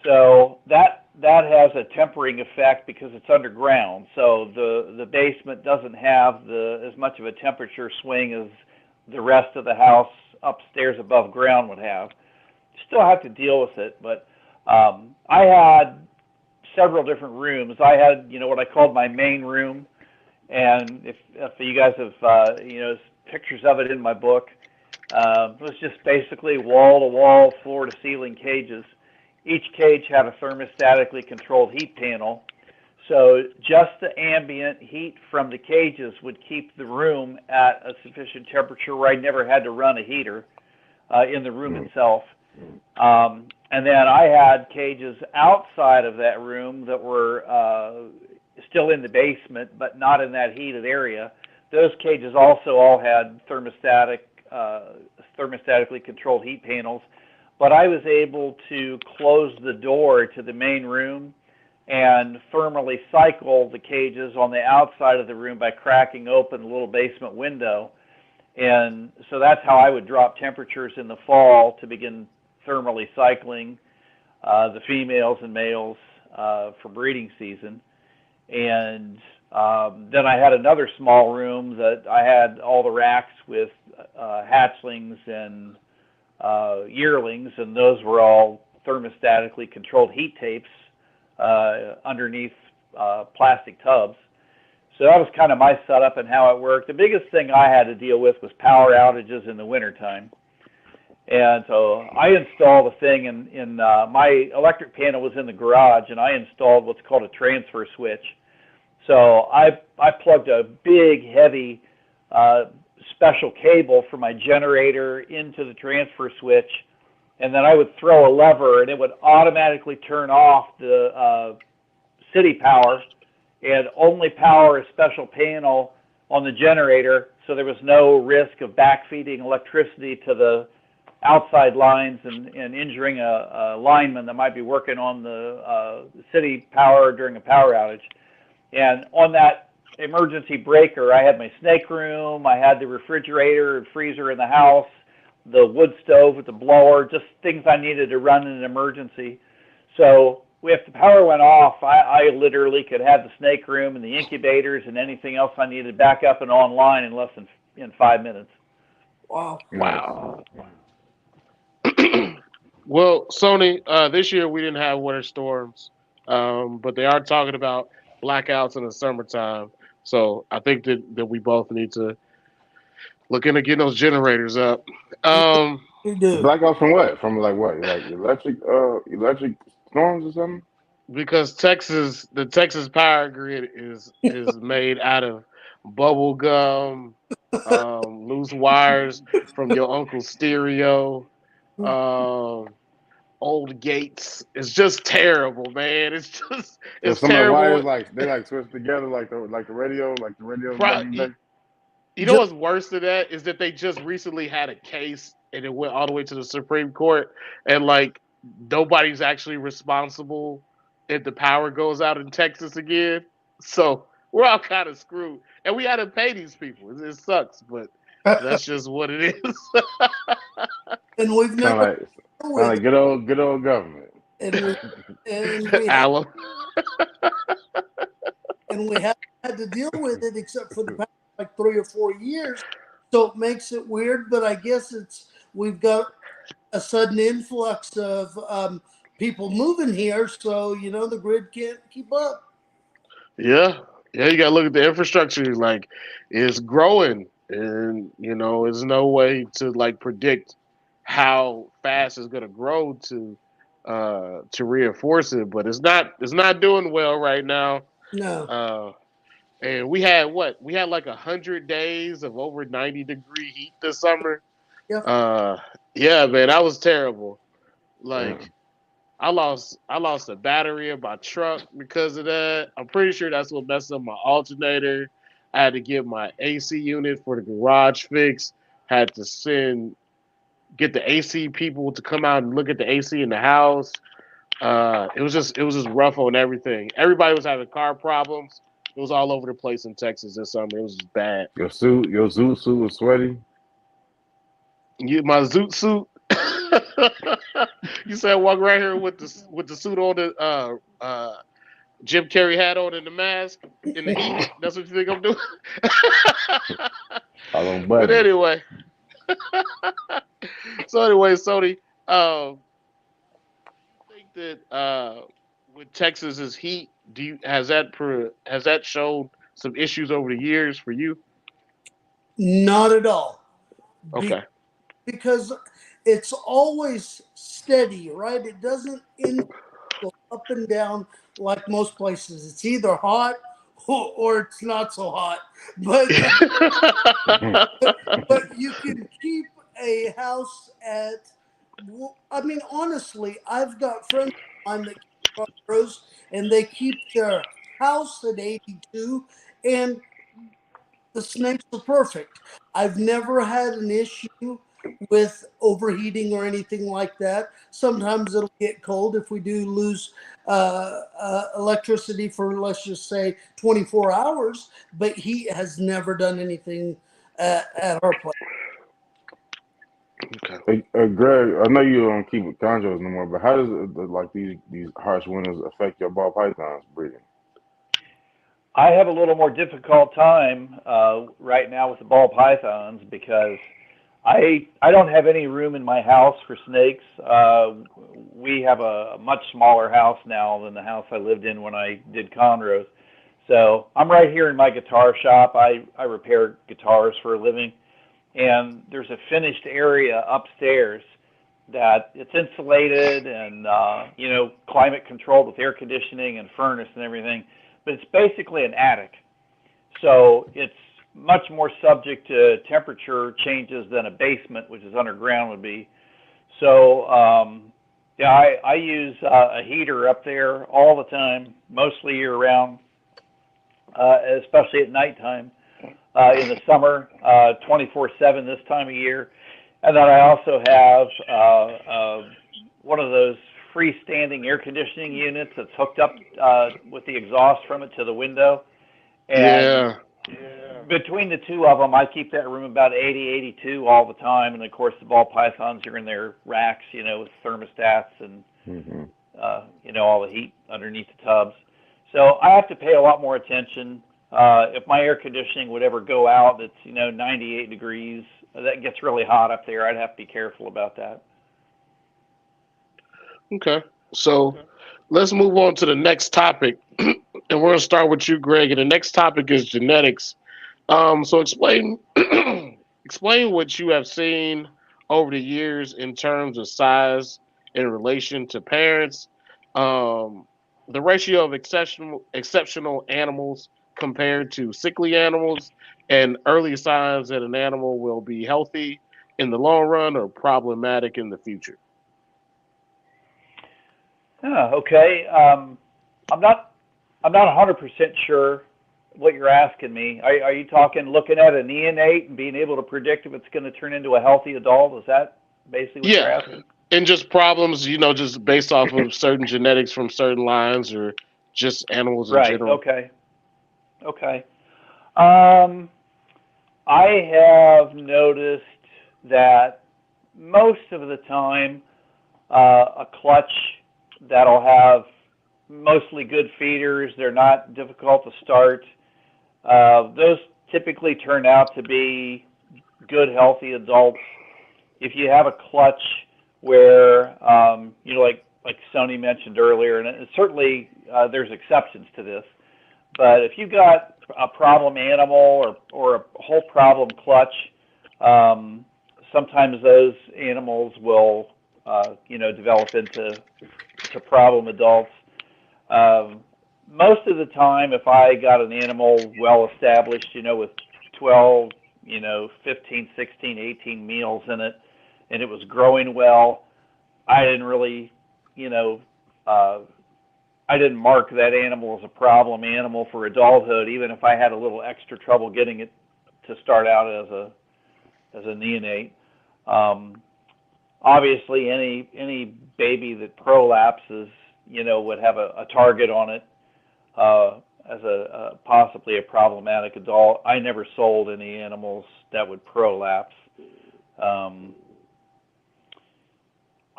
So that has a tempering effect because it's underground. So the basement doesn't have as much of a temperature swing as the rest of the house upstairs above ground would have. Still have to deal with it, but I had several different rooms. I had, what I called my main room, and if you guys have, pictures of it in my book, it was just basically wall-to-wall, floor-to-ceiling cages. Each cage had a thermostatically controlled heat panel, so just the ambient heat from the cages would keep the room at a sufficient temperature where I never had to run a heater in the room itself. And then I had cages outside of that room that were still in the basement, but not in that heated area. Those cages also all had thermostatically controlled heat panels, but I was able to close the door to the main room and thermally cycle the cages on the outside of the room by cracking open a little basement window. And so that's how I would drop temperatures in the fall to begin thermally cycling the females and males for breeding season. And then I had another small room that I had all the racks with hatchlings and yearlings, and those were all thermostatically controlled heat tapes underneath plastic tubs. So that was kind of my setup and how it worked. The biggest thing I had to deal with was power outages in the wintertime. And so I installed a thing in my electric panel was in the garage, and I installed what's called a transfer switch. So I plugged a big, heavy special cable from my generator into the transfer switch, and then I would throw a lever, and it would automatically turn off the city power and only power a special panel on the generator, so there was no risk of backfeeding electricity to the outside lines and injuring a lineman that might be working on the city power during a power outage. And on that emergency breaker, I had my snake room, I had the refrigerator and freezer in the house, the wood stove with the blower, just things I needed to run in an emergency. So if the power went off, I literally could have the snake room and the incubators and anything else I needed back up and online in less than 5 minutes. Wow. Wow. Well, Sony, this year we didn't have winter storms, but they are talking about blackouts in the summertime. So I think that we both need to look into getting those generators up. You do. Blackouts from what? From like what? Like electric storms or something? Because the Texas power grid is made out of bubble gum, loose wires from your uncle's stereo, old gates. It's just terrible, man. So It's some of the terrible. wires they switched together like the radio back in the You, day. you know what's worse than that is that they just recently had a case and it went all the way to the Supreme Court, and like nobody's actually responsible if the power goes out in Texas again. So we're all kind of screwed, and we had to pay these people. It sucks, but that's just what it is. And we've Sound never like dealt sound with like it. good old government. And we have Alan. haven't had to deal with it except for the past like 3 or 4 years. So it makes it weird, but I guess we've got a sudden influx of people moving here, so the grid can't keep up. Yeah, you gotta look at the infrastructure. Like, it's growing, and there's no way to like predict how fast it's gonna grow to reinforce it. But it's not doing well right now. No. Uh, and we had what? We had like 100 days of over 90-degree heat this summer. Yeah. Yeah, man, that was terrible. Yeah. Like, I lost a battery in my truck because of that. I'm pretty sure that's what messed up my alternator. I had to get my AC unit for the garage fixed. Had to get the AC people to come out and look at the AC in the house. It was just rough on everything. Everybody was having car problems. It was all over the place in Texas this summer. It was just bad. Your zoot suit was sweaty. My zoot suit. You said walk right here with the suit on, the Jim Carrey hat on and the mask in the heat. That's what you think I'm doing? All on But buttons. anyway, Sony, I think that with Texas's heat, has that shown some issues over the years for you? Not at all. Okay. Because it's always steady, right? It doesn't go up and down like most places. It's either hot or it's not so hot. But but you can keep a house at. I mean, honestly, I've got friends of mine that keep chondros, and they keep their house at 82, and the snakes are perfect. I've never had an issue with overheating or anything like that. Sometimes it'll get cold if we do lose electricity for, let's just say, 24 hours, but heat has never done anything at our place. Okay. Greg, I know you don't keep with chondros no more, but how does like these harsh winters affect your ball pythons breeding? I have a little more difficult time right now with the ball pythons because I don't have any room in my house for snakes. We have a much smaller house now than the house I lived in when I did chondros. So I'm right here in my guitar shop. I repair guitars for a living, and there's a finished area upstairs that it's insulated and climate controlled with air conditioning and furnace and everything. But it's basically an attic. So it's much more subject to temperature changes than a basement, which is underground, would be. So, I use a heater up there all the time, mostly year round, especially at nighttime. In the summer, 24/7 this time of year. And then I also have one of those freestanding air conditioning units that's hooked up with the exhaust from it to the window. And between the two of them, I keep that room about 80, 82 all the time. And of course, the ball pythons are in their racks, with thermostats and, all the heat underneath the tubs. So I have to pay a lot more attention. If my air conditioning would ever go out, it's, 98 degrees. That gets really hot up there. I'd have to be careful about that. Okay. So let's move on to the next topic. And we're going to start with you, Greg. And the next topic is genetics. So explain explain what you have seen over the years in terms of size in relation to parents, the ratio of exceptional animals compared to sickly animals, and early signs that an animal will be healthy in the long run or problematic in the future. Okay. I'm not 100% sure what you're asking me. Are you talking looking at a neonate and being able to predict if it's going to turn into a healthy adult? Is that basically what you're asking? And just problems, just based off of certain genetics from certain lines or just animals in general. Right. Okay. I have noticed that most of the time, a clutch that'll have mostly good feeders, they're not difficult to start. Those typically turn out to be good, healthy adults. If you have a clutch where, like Sony mentioned earlier, and certainly there's exceptions to this, but if you've got a problem animal or a whole problem clutch, sometimes those animals will, develop into problem adults. Most of the time, if I got an animal well established, with 12, 15, 16, 18 meals in it, and it was growing well, I didn't really, I didn't mark that animal as a problem animal for adulthood, even if I had a little extra trouble getting it to start out as a neonate. Obviously, any baby that prolapses, would have a target on it as a possibly a problematic adult. I never sold any animals that would prolapse.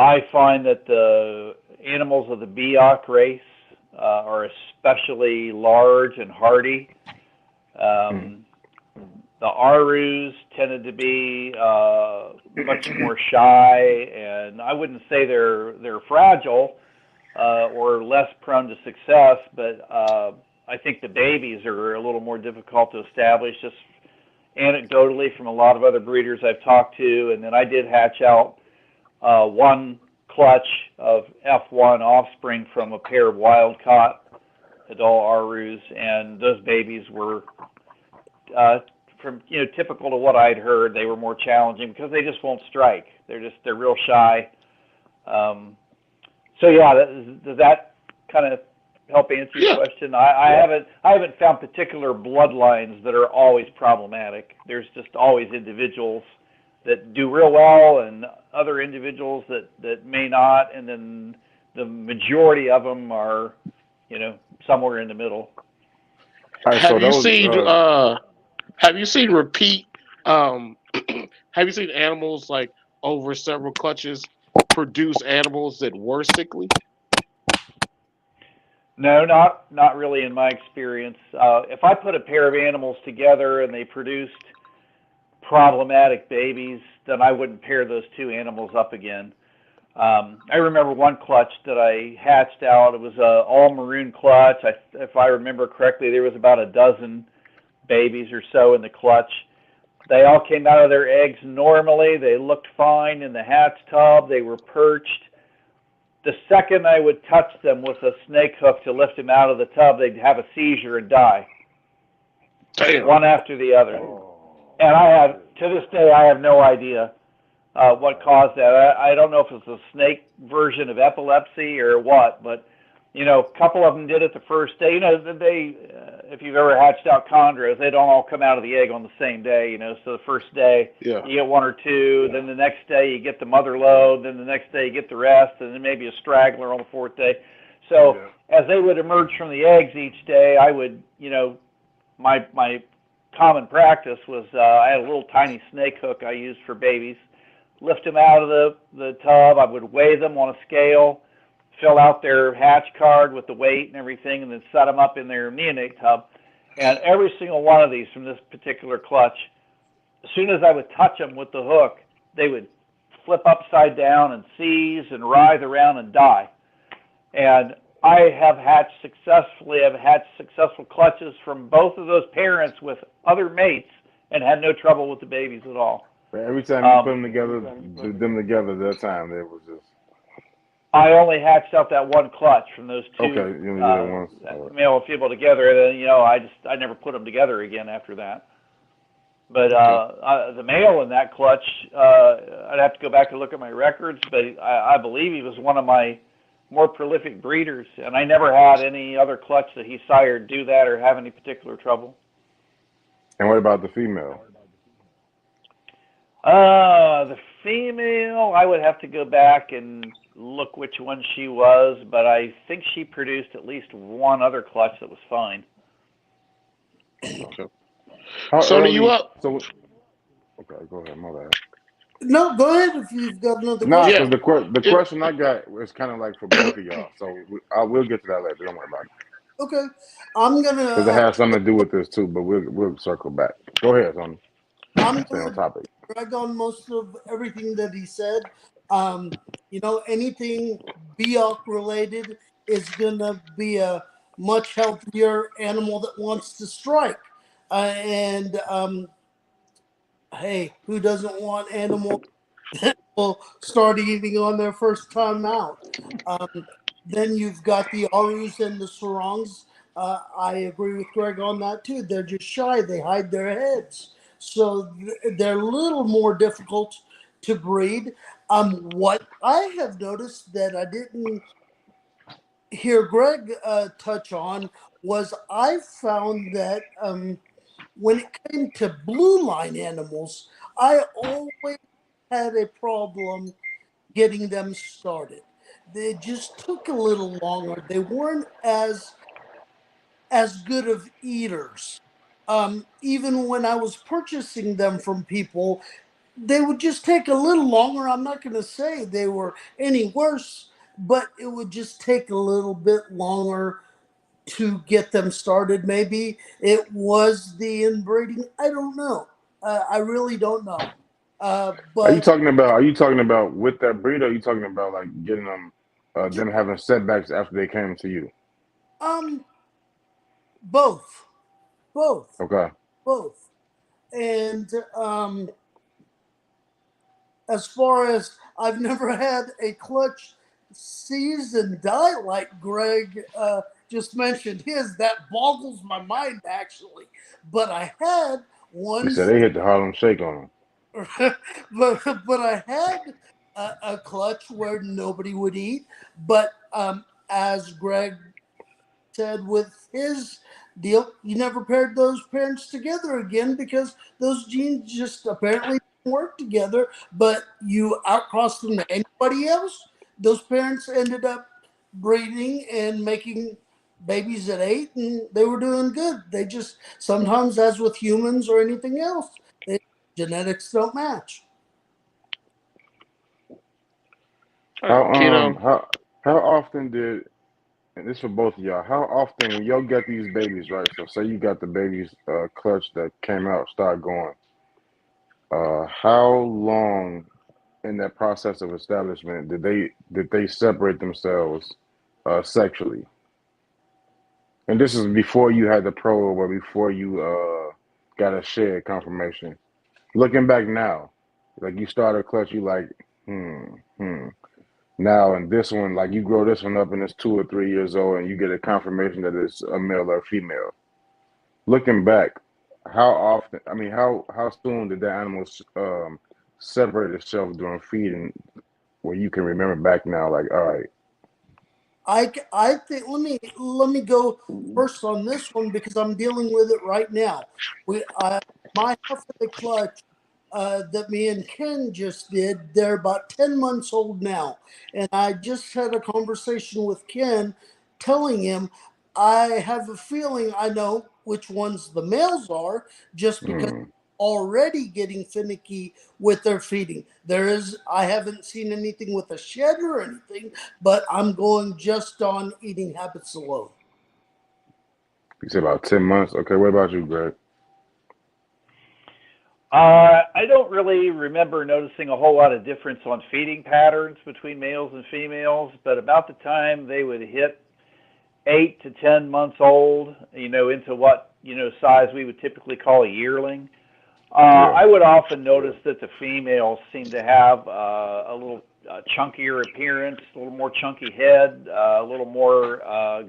I find that the animals of the Biak race are especially large and hardy. The Arus tended to be much more shy, and I wouldn't say they're fragile, or less prone to success, but I think the babies are a little more difficult to establish, just anecdotally from a lot of other breeders I've talked to. And then I did hatch out one clutch of F1 offspring from a pair of wild-caught adult Arus, and those babies were from typical to what I'd heard. They were more challenging because they just won't strike. They're real shy. So yeah, does that kind of help answer your question? I haven't found particular bloodlines that are always problematic. There's just always individuals that do real well and other individuals that may not, and then the majority of them are somewhere in the middle. Right, Have you seen have you seen repeat have you seen animals like over several clutches produce animals that were sickly? No, not really in my experience. If I put a pair of animals together and they produced problematic babies, then I wouldn't pair those two animals up again. I remember one clutch that I hatched out. It was a all maroon clutch. If I remember correctly, there was about a dozen babies or so in the clutch. They all came out of their eggs normally. They looked fine in the hatch tub. They were perched. The second I would touch them with a snake hook to lift them out of the tub, they'd have a seizure and die. Damn. One after the other. And to this day, I have no idea what caused that. I don't know if it's a snake version of epilepsy or what, but a couple of them did it the first day. If you've ever hatched out chondros, they don't all come out of the egg on the same day. So the first day you get one or two, then the next day you get the mother load, then the next day you get the rest, and then maybe a straggler on the fourth day. So as they would emerge from the eggs each day, I would, my common practice was I had a little tiny snake hook I used for babies. Lift them out of the tub. I would weigh them on a scale, fill out their hatch card with the weight and everything, and then set them up in their neonate tub. And every single one of these from this particular clutch, as soon as I would touch them with the hook, they would flip upside down and seize and writhe around and die. And I have hatched successfully. I've had successful clutches from both of those parents with other mates and had no trouble with the babies at all. But every time you put them together, that time it was just. I only hatched out that one clutch from those two male and female together, and then I never put them together again after that. But the male in that clutch, I'd have to go back and look at my records, but I believe he was one of my more prolific breeders, and I never had any other clutch that he sired do that or have any particular trouble. And what about the female? The female, I would have to go back and look which one she was, but I think she produced at least one other clutch that was fine. Okay. Sony, you up? Okay, go ahead. My bad. No, go ahead if you've got another question. question. The question I got was kind of like for both of y'all, so I will get to that later. Don't worry about it. Okay, I'm gonna. Because it has something to do with this too, but we'll circle back. Go ahead, Sony. I'm Stay on topic. Drag on most of everything that he said. Anything BOC related is gonna be a much healthier animal that wants to strike. Hey, who doesn't want animal that will start eating on their first time out? Then you've got the Arus and the Sarongs. I agree with Greg on that too. They're just shy. They hide their heads. So they're a little more difficult to breed. What I have noticed that I didn't hear Greg touch on was I found that when it came to blue line animals, I always had a problem getting them started. They just took a little longer. They weren't as good of eaters. Even when I was purchasing them from people, they would just take a little longer. I'm not going to say they were any worse, but it would just take a little bit longer to get them started. Maybe it was the inbreeding. I don't know. I really don't know. Are you talking about with that breed, or are you talking about like getting them them having setbacks after they came to you? Um, both, both, Okay. both, and as far as I've never had a clutch seize and die like Greg just mentioned his. That boggles my mind actually. But I had He one, said they hit the Harlem Shake on him. but I had a clutch where nobody would eat. But as Greg said with his deal, you never paired those parents together again because those genes just apparently didn't work together. But you outcrossed them to anybody else, those parents ended up breeding and making babies at 8, and they were doing good. They just sometimes, as with humans or anything else, genetics don't match. All right, How Keto. how often did, and this for both of y'all, how often when y'all got these babies, right? So say you got the babies clutch that came out, start going. How long in that process of establishment did they separate themselves sexually? And this is before you had the probe or before you got a shared confirmation. Looking back now, like you started clutch, you like, hmm. Now, and this one, like you grow this one up and it's 2 or 3 years old, and you get a confirmation that it's a male or female. Looking back, how often? I mean, how soon did that animal separate itself during feeding, where you can remember back now? Like, all right, I think let me go first on this one because I'm dealing with it right now. My half of the clutch that me and Ken just did, they're about 10 months old now, and I just had a conversation with Ken, telling him I have a feeling I know which ones the males are just because hmm. already getting finicky with their feeding. I haven't seen anything with a shed or anything, but I'm going just on eating habits alone. You said about 10 months. Okay, what about you, Greg? I don't really remember noticing a whole lot of difference on feeding patterns between males and females, but about the time they would hit 8 to 10 months old, into what, size we would typically call a yearling, Yeah. I would often notice that the females seem to have a little chunkier appearance, a little more chunky head, a little more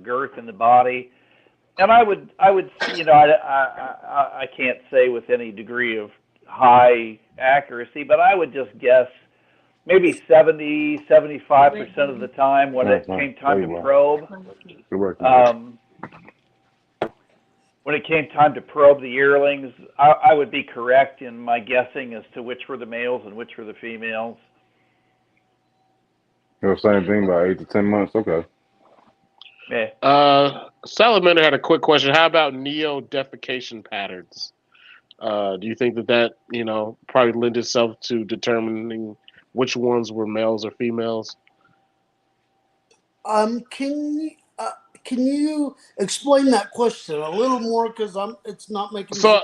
girth in the body. And I would, I can't say with any degree of high accuracy, but I would just guess maybe 70, 75% of the time when That's it fine. came There time to you go. probe, Good work, man. um, when it came time to probe the yearlings, I would be correct in my guessing as to which were the males and which were the females. Same thing, about 8 to 10 months. Okay. Yeah. Salamander had a quick question. How about neo defecation patterns? Do you think that probably lend itself to determining which ones were males or females? Um, can can you explain that question a little more? Because it's not making sense. So,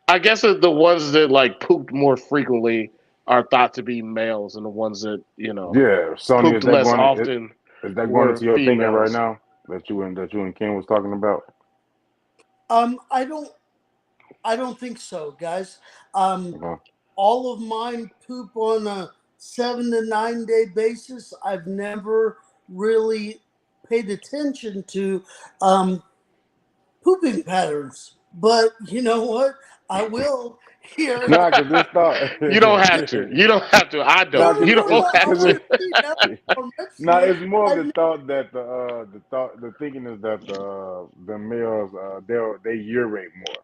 I guess the ones that like pooped more frequently are thought to be males, and the ones that Yeah, Sony, pooped less often is that going were into your thinking right females. now that you and Ken was talking about? Um, I don't I don't think so, guys. Um, Uh-huh. all of mine poop on a 7 to 9 day basis. I've never really paid attention to um, pooping patterns, but you know what? I will here. Nah, cause this thought. You don't have to. You don't have to. I No, Nah, don't. no, You no, don't no. I have cause to. want to see now I'm nah, mentioning it. it's more of I've the thought that the thinking is that the males they urate more.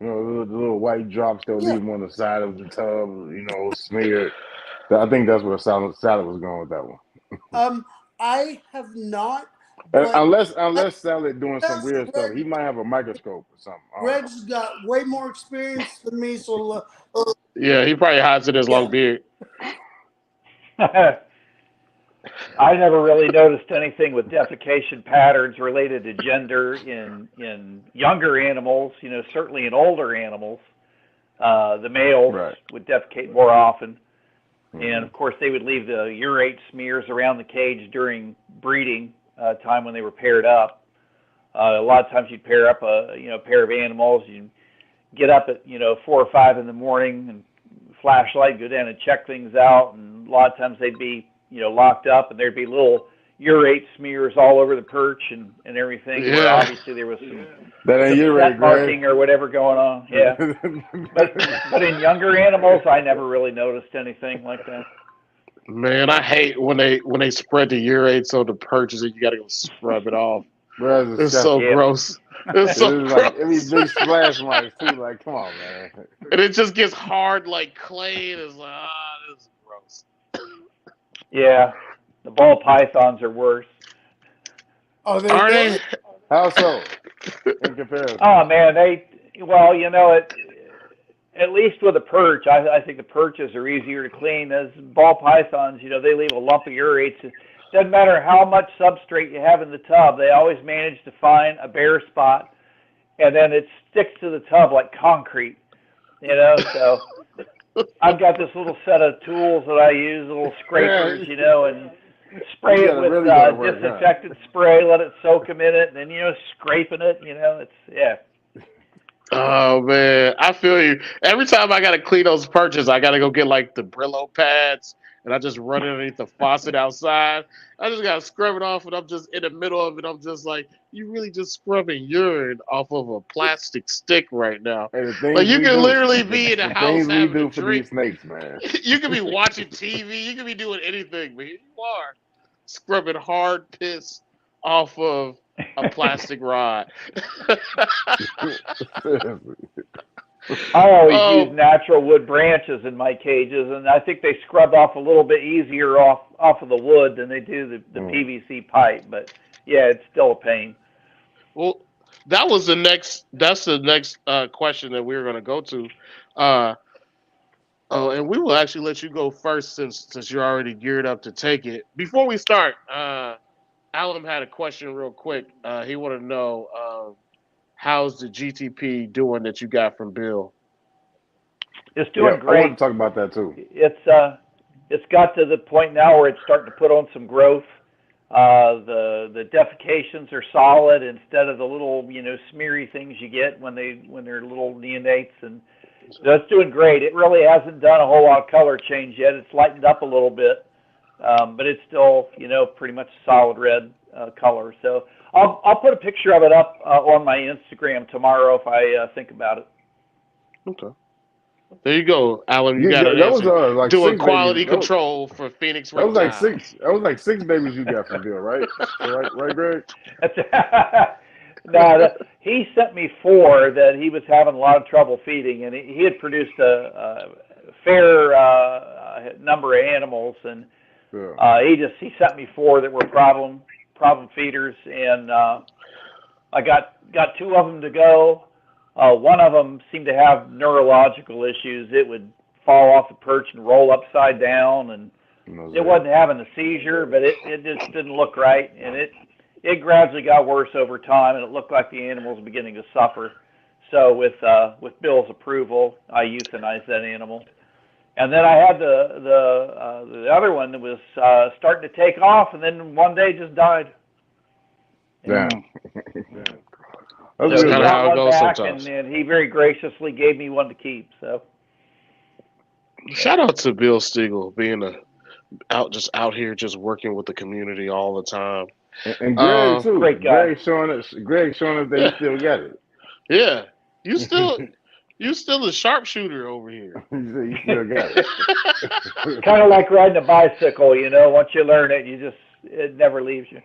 The little white drops they'll yeah. leave them on the side of the tub, smeared. I think that's where Salad was going with that one. I have not, but I, Unless Salad doing some yes, weird stuff, he might have a microscope or something. I don't know. Greg's got way more experience than me, so Yeah, he probably hides in his long yeah. beard. I never really noticed anything with defecation patterns related to gender in younger animals. Certainly in older animals, the males Right. would defecate more often. And of course, they would leave the urate smears around the cage during breeding time when they were paired up. A lot of times you'd pair up a pair of animals. You'd get up at 4 or 5 in the morning and flashlight, go down and check things out. And a lot of times they'd be locked up, and there'd be little urate smears all over the perch and everything. Yeah. Where obviously there was some That ain't urate, scent marking or whatever going on. Yeah. But in younger animals, I never really noticed anything like that. Man, I hate when they spread the urates on the perches and you got to go scrub it off. Bro, It's so Yeah. gross. It's so It's gross. like every big splash marks too. Like, come on, man. And it just gets hard like clay. And it's like, this is gross. Yeah. The ball pythons are worse. Are they Are really? they? How so? In comparison. Oh man, at least with a perch, I think the perches are easier to clean. As ball pythons, they leave a lump of urates. It doesn't matter how much substrate you have in the tub, they always manage to find a bare spot, and then it sticks to the tub like concrete. So I've got this little set of tools that I use, little scrapers, and spray it with disinfectant spray, let it soak a minute, and then scraping it. Oh man, I feel you. Every time I gotta clean those perches, I gotta go get like the Brillo pads, and I just run it underneath the faucet outside. I just gotta scrub it off, and I'm just in the middle of it. I'm just like, you really just scrubbing urine off of a plastic stick right now. Hey, Like you can literally be in the house things we having do a for drink. these snakes, man. You could be watching TV. You could be doing anything, but here you are scrubbing hard piss off of a plastic rod. I always use natural wood branches in my cages, and I think they scrub off a little bit easier off of the wood than they do the PVC pipe. But yeah, it's still a pain. Well, that's the next question that we're going to go to. And we will actually let you go first since you're already geared up to take it. Before we start, Alan had a question real quick. He wanted to know how's the GTP doing that you got from Bill? It's doing great. I want to talk about that too. It's got to the point now where it's starting to put on some growth. The defecations are solid instead of the little smeary things you get when they're little neonates, and that's doing great. It really hasn't done a whole lot of color change yet. It's lightened up a little bit, but it's still pretty much solid red color. So I'll put a picture of it up on my Instagram tomorrow if I think about it. Okay. There you go, Alan. You got that was like doing 6 quality babies. control for Phoenix. That was like 6. That was like 6 babies you got from Bill, right? right, Greg? No, he sent me 4 that he was having a lot of trouble feeding, and he had produced a fair number of animals, and he sent me 4 that were problem feeders, and I got 2 of them to go. One of them seemed to have neurological issues. It would fall off the perch and roll upside down, and it wasn't having a seizure, but it just didn't look right, and it gradually got worse over time, and it looked like the animal was beginning to suffer. So with Bill's approval, I euthanized that animal. And then I had the other one that was starting to take off, and then one day just died. Yeah. So That's he kind of how it got one goes back, sometimes. and he very graciously gave me one to keep. So shout out to Bill Stiegel being out here just working with the community all the time. And Greg too. Great guy. Greg showing us that he still got it. Yeah, you still a sharpshooter over here. You still got it. kind of like riding a bicycle, once you learn it, it never leaves you.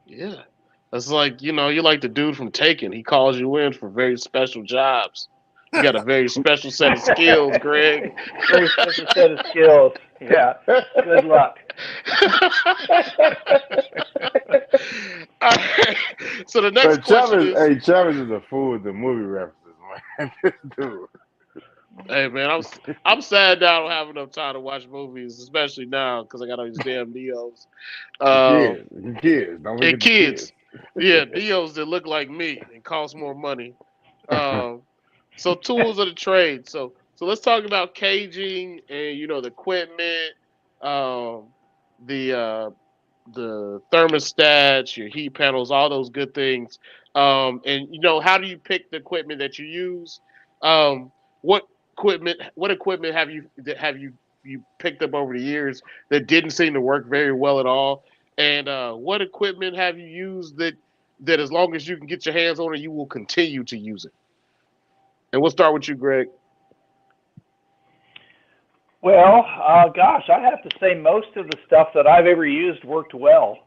Yeah. It's like, you're like the dude from Taken. He calls you in for very special jobs. You got a very special set of skills, Greg. Very special set of skills. Yeah. Good luck. All right. So the next question is... Travis is a fool with the movie references, man. Dude. Hey, man, I'm sad now I don't have enough time to watch movies, especially now because I got all these damn Neos. Kids. Don't forget the kids. Yeah, Neos that look like me and cost more money. So tools of the trade. So So let's talk about caging and the equipment, um, the thermostats, your heat panels, all those good things. And how do you pick the equipment that you use? Um, what equipment have you picked up over the years that didn't seem to work very well at all? And what equipment have you used that as long as you can get your hands on it, you will continue to use it? And we'll start with you, Greg. Well, gosh, I have to say most of the stuff that I've ever used worked well.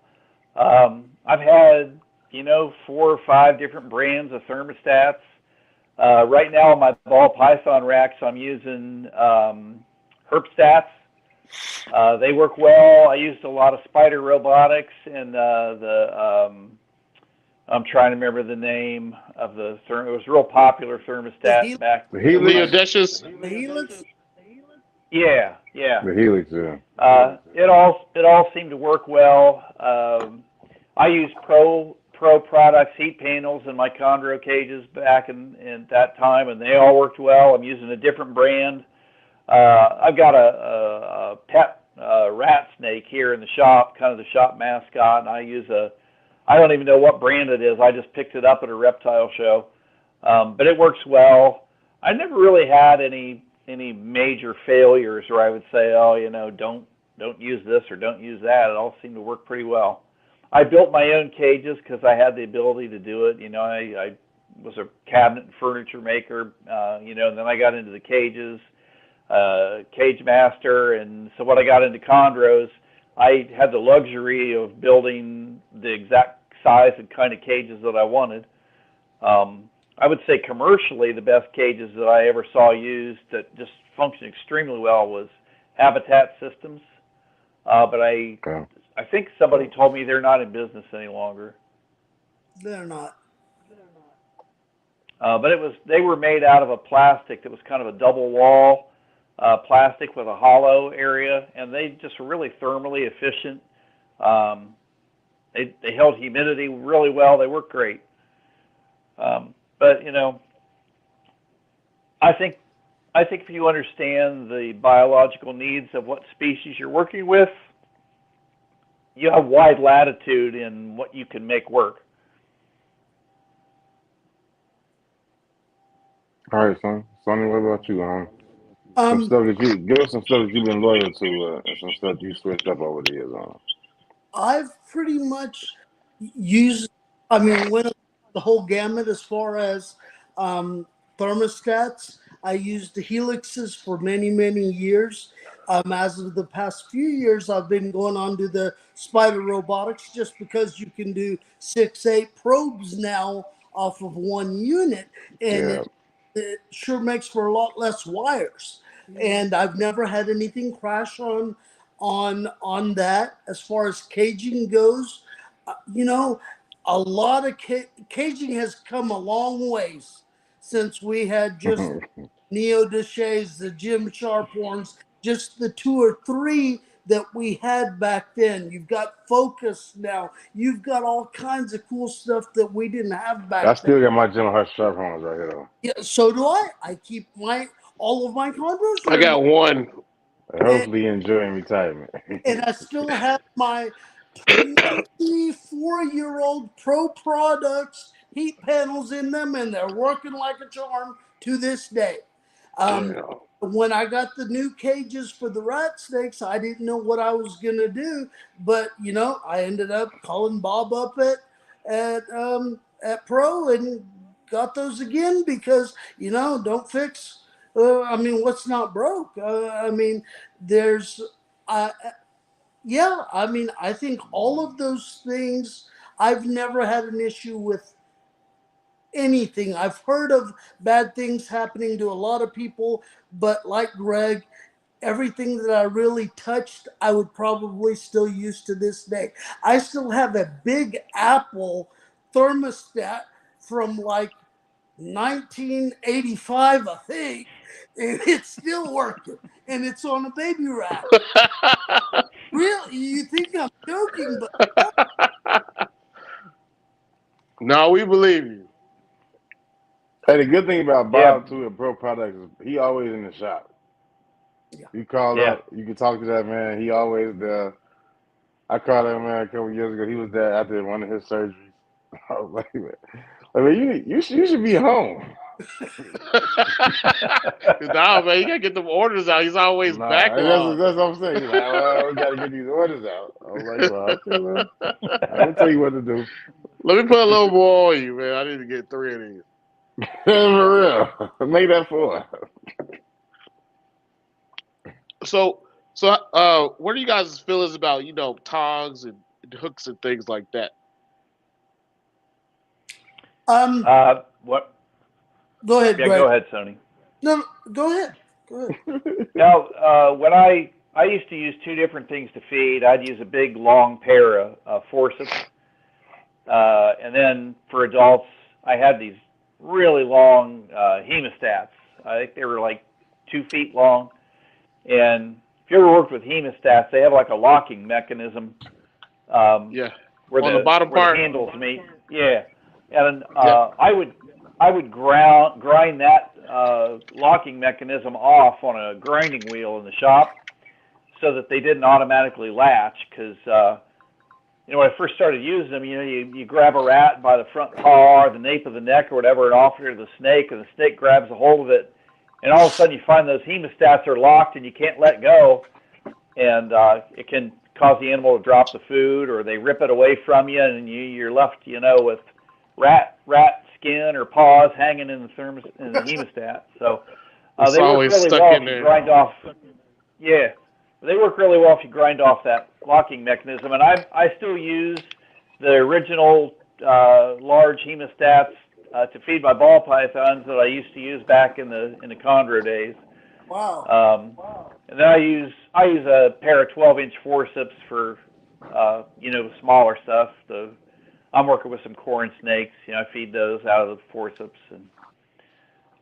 I've had, 4 or 5 different brands of thermostats. Right now on my ball python racks, I'm using Herpstats. They work well. I used a lot of Spider Robotics and I'm trying to remember the name of it was a real popular The thermostat back The when Helix, I, Leodesius. The Helix. yeah. the Helix, yeah. It all seemed to work well. I used Pro Products heat panels in my Chondro cages back in that time, and they all worked well. I'm using a different brand. I've got a pet rat snake here in the shop, kind of the shop mascot, and I don't even know what brand it is. I just picked it up at a reptile show, but it works well. I never really had any major failures where I would say, oh, don't use this or don't use that. It all seemed to work pretty well. I built my own cages because I had the ability to do it. I was a cabinet and furniture maker, and then I got into the cages, cage master, and so when I got into chondros, I had the luxury of building the exact size and kind of cages that I wanted. I would say commercially the best cages that I ever saw used that just functioned extremely well was Habitat Systems, but Okay. I think somebody told me they're not in business any longer. They're not. But they were made out of a plastic that was kind of a double wall plastic with a hollow area, and they just were really thermally efficient. They held humidity really well. They worked great. But I think if you understand the biological needs of what species you're working with, you have wide latitude in what you can make work. All right, son. Sonny, what about you? Some Um, stuff that you give us some stuff that you've been loyal to, and some stuff you switched up over the years on. I've pretty much used, went the whole gamut as far as um, thermostats. I used the Helixes for many, many years. As of the past few years, I've been going on to the Spider Robotics just because you can do 6, 8 probes now off of one unit, and Yeah. it sure makes for a lot less wires. And I've never had anything crash on that. As far as caging goes, you know, a lot of caging has come a long ways since we had just Neo Deshays, the Jim Sharphorns, just the 2 or 3 that we had back then. You've got Focus now. You've got all kinds of cool stuff that we didn't have I back then. still got my Jim Hush sharp horns right here, though. Yeah, so do I. I keep all of my Chondros I are in my, got one. and, Hopefully, you enjoy retirement. and I still have my 24-year-old Pro Products heat panels in them, and they're working like a charm to this day. Um, Yeah. when I got the new cages for the rat snakes, I didn't know what I was gonna do, but I ended up calling Bob up at Pro and got those again because don't fix. What's not broke? There's. Uh, yeah, I think all of those things. I've never had an issue with anything. I've heard of bad things happening to a lot of people, but like Greg, everything that I really touched, I would probably still use to this day. I still have a Big Apple thermostat from like 1985, I think, and it's still working, and it's on a baby rack. Really, you think I'm joking, but No, we believe you. Hey, the good thing about Yeah, Bob too at Pro Products is he always in the shop. Yeah. You call yeah. up, you can talk to that man. He always there. I called that man a couple years ago. He was there after one of his surgeries. I was like, man, you should be home. Nah, man, you gotta get them orders out. He's always Nah, backlogged. that's what I'm saying. He's like, well, we got to get these orders out. I was like, well, okay, well, I can tell you what to do. Let me put a little more on you, man. I need to get 3 of these. For real, make that 4. So, what are you guys' feelings about tongs and hooks and things like that? Um, What? Go ahead, Yeah, Greg. go ahead, Sony. No, go ahead. Go ahead. Now, when I used to use two different things to feed. I'd use a big long pair of forceps, and then for adults, I had these really long hemostats. I think they were like 2 feet long. And if you ever worked with hemostats, they have like a locking mechanism Yeah, where on the bottom the part. handles meet. Yeah, and Yep. I would grind that locking mechanism off on a grinding wheel in the shop so that they didn't automatically latch. Because when I first started using them, you grab a rat by the front paw or the nape of the neck or whatever, and offer it to the snake, and the snake grabs a hold of it, and all of a sudden you find those hemostats are locked and you can't let go, and it can cause the animal to drop the food, or they rip it away from you, and you're left, with rat skin or paws hanging in the hemostat. So It's they work always really stuck well in if you there. grind off. Yeah, they work really well if you grind off that locking mechanism. And I still use the original large hemostats to feed my ball pythons that I used to use back in the Chondro days. Wow. And then I use a pair of 12-inch forceps for smaller stuff. I'm working with some corn snakes. I feed those out of the forceps, and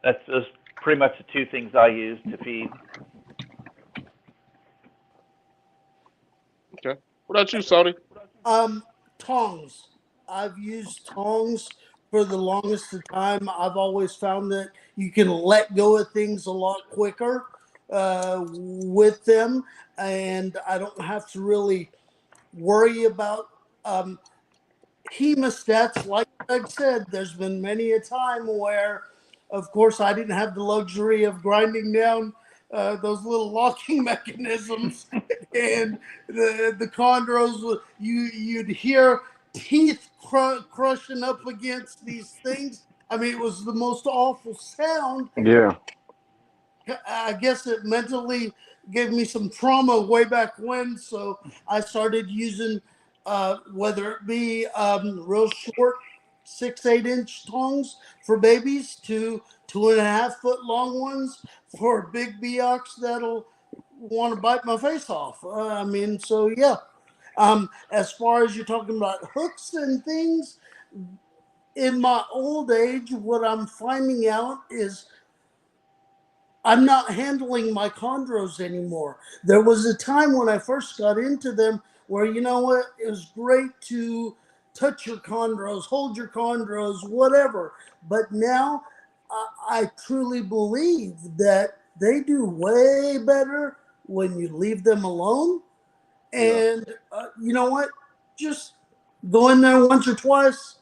that's those pretty much the two things I use to feed. Okay. What about you, Sony? Um, Tongs. I've used tongs for the longest of time. I've always found that you can let go of things a lot quicker with them, and I don't have to really worry about hemostats. Like Greg said, there's been many a time where, of course, I didn't have the luxury of grinding down those little locking mechanisms, and the chondros. You'd hear teeth crushing up against these things. I mean, it was the most awful sound. Yeah, I guess it mentally gave me some trauma way back when. So I started using, whether it be real short 6-8 inch tongs for babies to 2.5 foot long ones for big Beox that'll want to bite my face off. I mean, so yeah. As far as you're talking about hooks and things, in my old age, what I'm finding out is I'm not handling my chondros anymore. There was a time when I first got into them where, you know what, it was great to touch your chondros, hold your chondros, whatever. But now I truly believe that they do way better when you leave them alone. Yeah. And you know what? Just go in there once or twice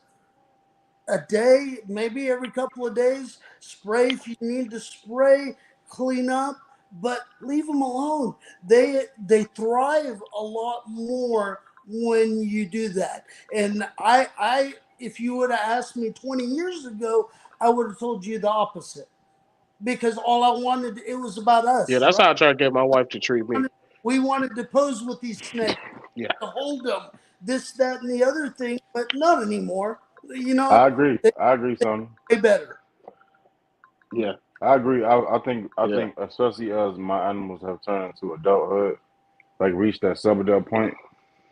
a day, maybe every couple of days. Spray if you need to spray, clean up, but leave them alone. They thrive a lot more when you do that. And I if you would have asked me 20 years ago, I would have told you the opposite. Because all I wanted, it was about Yeah, us, that's right? how I try to get my wife to treat me. We wanted to pose with these snakes, Yeah. to hold them, this, that, and the other thing, but not anymore. You know, I agree. they I agree, Sonny. way better. Yeah. I agree. I Yeah. think especially as my animals have turned to adulthood, like reached that sub-adult point,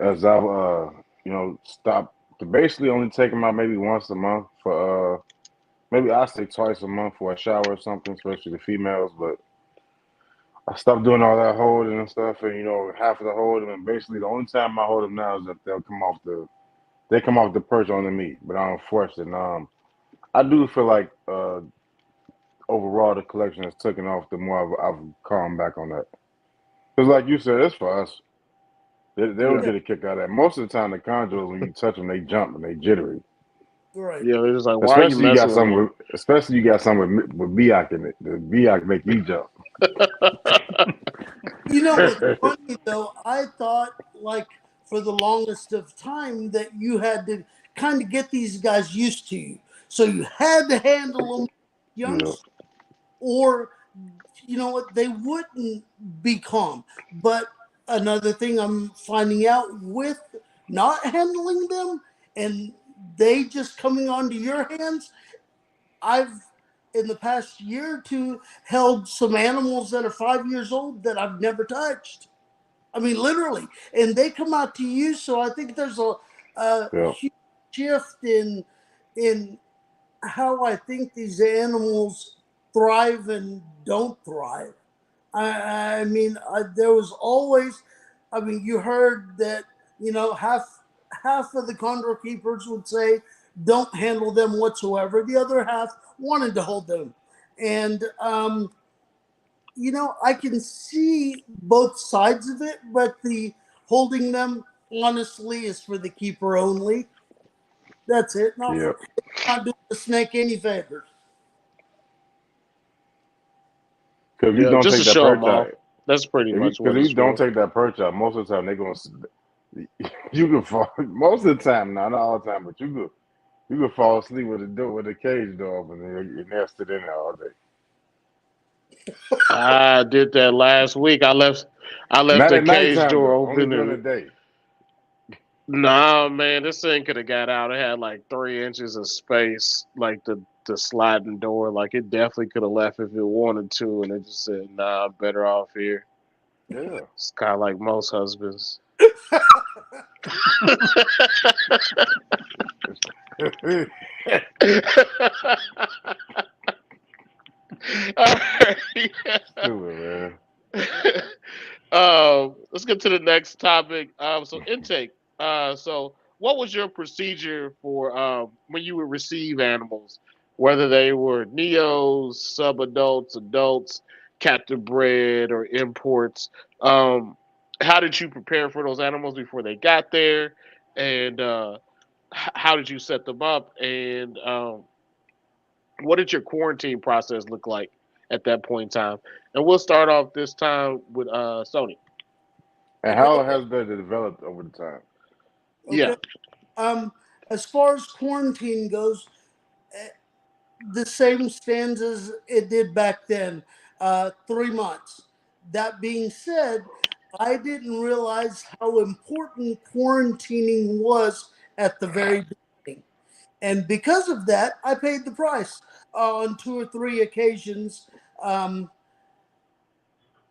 as I've stopped to basically only take them out maybe once a month for maybe I say twice a month for a shower or something, especially the females. But I stopped doing all that holding and stuff, and half of the holding, and basically the only time I hold them now is that they come off the perch on the meat, but I don't force it. I do feel like overall the collection has taken off, the more I've calmed back on that. Because like you said, it's for us. They'll Yeah, Yeah, get a kick out of that. Most of the time, the Chondros, when you touch them, they jump and they jittery. right. yeah. They're just like, why are you Especially you got messing with something me? with, especially you got something with Biak in it. The Biak make you jump. You know what's funny though? I thought like for the longest of time that you had to kind of get these guys used to you, so you had to handle them Yeah, youngsters, or you know what, they wouldn't be calm. But another thing I'm finding out with not handling them and they just coming onto your hands, I've in the past year or two held some animals that are 5 years old that I've never touched. I mean, literally, and they come out to you. So I think there's a yeah, huge shift in how I think these animals thrive and don't thrive. I mean, there was always, I mean, you heard that, you know, half of the condor keepers would say don't handle them whatsoever. The other half wanted to hold them, and you know, I can see both sides of it, but the holding them honestly is for the keeper only. That's it. yeah. Not doing the snake any favors. Because you Yeah, don't just to take that show them perch out. off. That's pretty If you much because what if it's you don't for. take that perch out, most of the time they're gonna. You can fall most of the time, not all the time, but you could fall asleep with the cage door open and you're nested in there all day. I did that last week. I left Not the at cage nighttime door though, only open during the and day. nah, man, this thing could have got out. It had like 3 inches of space, like the sliding door. Like it definitely could have left if it wanted to, and it just said, "Nah, I'm better off here." Yeah. It's kind of like most husbands. Alright. Stupid man. Let's get to the next topic. So intake. So what was your procedure for when you would receive animals, whether they were neos, subadults, adults, captive bred, or imports? Um, how did you prepare for those animals before they got there, and how did you set them up, and what did your quarantine process look like at that point in time? And we'll start off this time with Sony. And how has that developed over the time? Yeah. Okay. Um, as far as quarantine goes, the same stands as it did back then, 3 months. That being said, I didn't realize how important quarantining was at the very beginning. And because of that, I paid the price on 2 or 3 occasions. Um,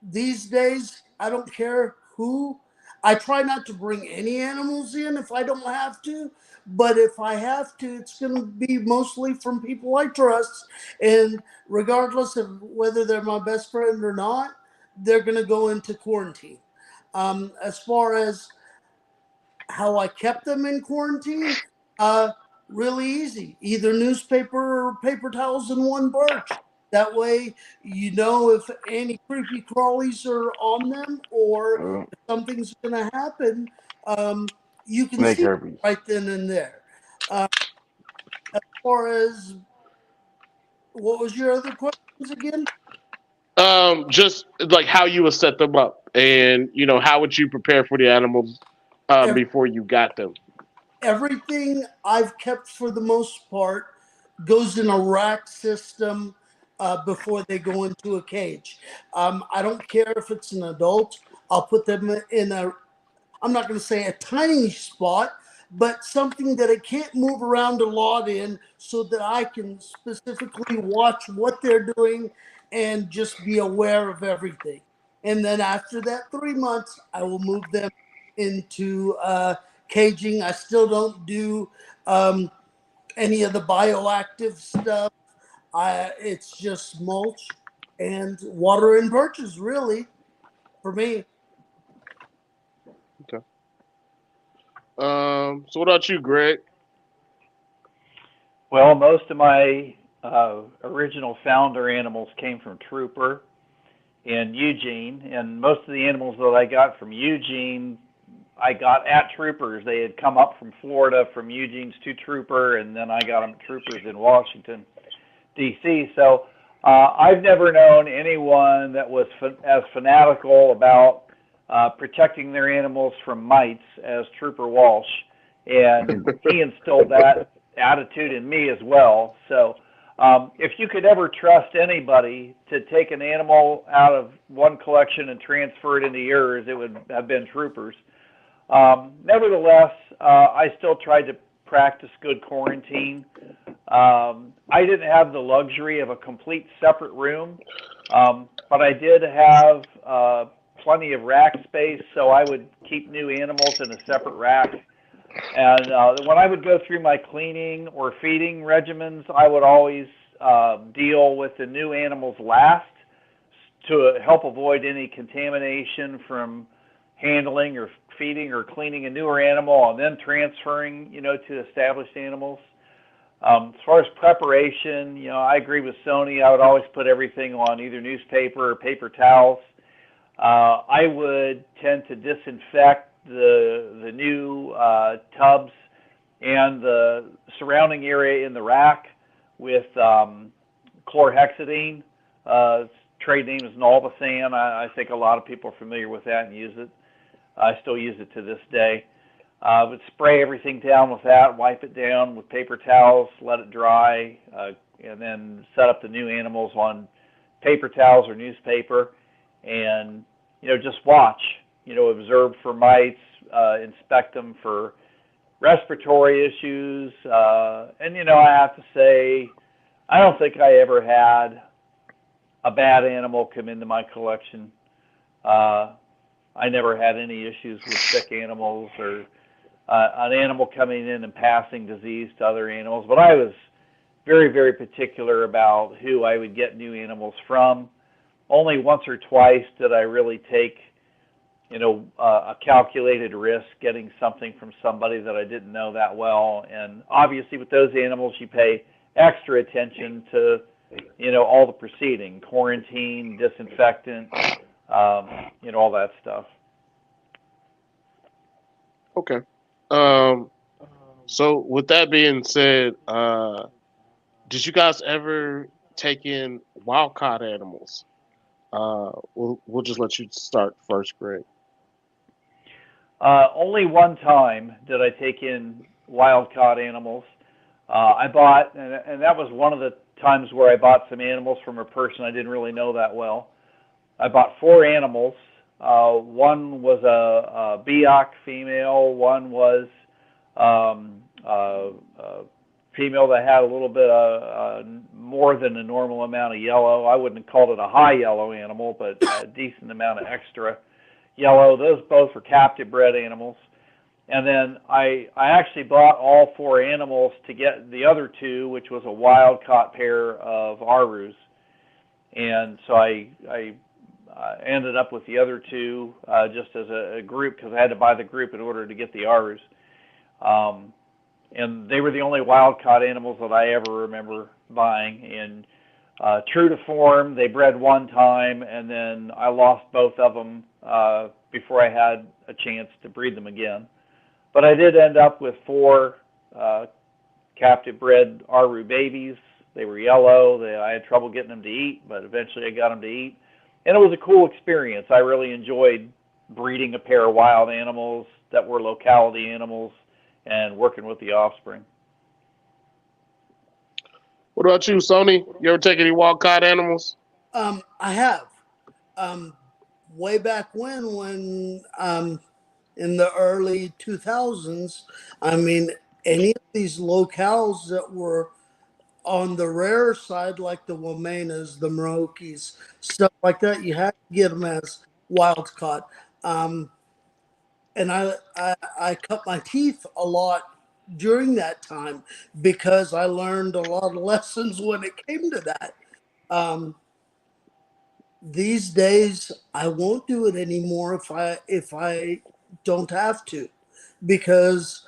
these days, I don't care who. I try not to bring any animals in if I don't have to, but if I have to, it's going to be mostly from people I trust. And regardless of whether they're my best friend or not, they're going to go into quarantine. As far as how I kept them in quarantine, uh, really easy. Either newspaper or paper towels and one birch. That way, you know if any creepy crawlies are on them or Uh, if something's going to happen. You can Snake see herpes. right then and there. As far as what was your other questions again? Just like how you would set them up, and how would you prepare for the animals before you got them? Everything I've kept for the most part goes in a rack system before they go into a cage. I don't care if it's an adult. I'll put them in a, I'm not going to say a tiny spot, but something that I can't move around a lot in so that I can specifically watch what they're doing and just be aware of everything. And then after that 3 months, I will move them into caging. I still don't do any of the bioactive stuff. It's just mulch and water and birches, really, for me. Okay. So what about you, Greg? Well, most of my original founder animals came from Trooper in Eugene, and most of the animals that I got from Eugene, I got at Troopers. They had come up from Florida from Eugene's to Trooper, and then I got them at Troopers in Washington, D.C. So I've never known anyone that was as fanatical about protecting their animals from mites as Trooper Walsh, and he instilled that attitude in me as well. So if you could ever trust anybody to take an animal out of one collection and transfer it into yours, it would have been Troopers. Nevertheless, I still tried to practice good quarantine. I didn't have the luxury of a complete separate room, but I did have plenty of rack space, so I would keep new animals in a separate rack. And when I would go through my cleaning or feeding regimens, I would always deal with the new animals last to help avoid any contamination from handling or feeding or cleaning a newer animal and then transferring, to established animals. As far as preparation, I agree with Sony. I would always put everything on either newspaper or paper towels. I would tend to disinfect the new tubs and the surrounding area in the rack with chlorhexidine. Trade name is Nolvasan. I think a lot of people are familiar with that and use it. I still use it to this day. Would spray everything down with that, wipe it down with paper towels, let it dry, and then set up the new animals on paper towels or newspaper, and just watch. Observe for mites, inspect them for respiratory issues, and I have to say, I don't think I ever had a bad animal come into my collection. I never had any issues with sick animals or an animal coming in and passing disease to other animals, but I was very, very particular about who I would get new animals from. Only once or twice did I really take, a calculated risk getting something from somebody that I didn't know that well. And obviously with those animals, you pay extra attention to, all the preceding, quarantine, disinfectant, all that stuff. Okay. So with that being said, did you guys ever take in wild caught animals? We'll just let you start first, Greg. Only one time did I take in wild caught animals. I bought, and that was one of the times where I bought some animals from a person I didn't really know that well. I bought 4 animals. One was a Biak female. One was a female that had a little bit more than a normal amount of yellow. I wouldn't have called it a high yellow animal, but a decent amount of extra yellow. Those both were captive bred animals. And then I actually bought all 4 animals to get the other 2, which was a wild caught pair of Arus. And so I ended up with the other 2 just as a group, because I had to buy the group in order to get the Arus. And they were the only wild caught animals that I ever remember buying. And true to form, they bred one time, and then I lost both of them before I had a chance to breed them again. But I did end up with 4 captive bred Aru babies. They were yellow. I had trouble getting them to eat, but eventually I got them to eat. And it was a cool experience. I really enjoyed breeding a pair of wild animals that were locality animals and working with the offspring. What about you, Sony? You ever take any wild caught animals? I have. Way back when in the early 2000s, any of these locales that were on the rare side, like the Wamenas, the Merokis, stuff like that, you had to get them as wild caught. And I cut my teeth a lot during that time because I learned a lot of lessons when it came to that. These days, I won't do it anymore if I don't have to, because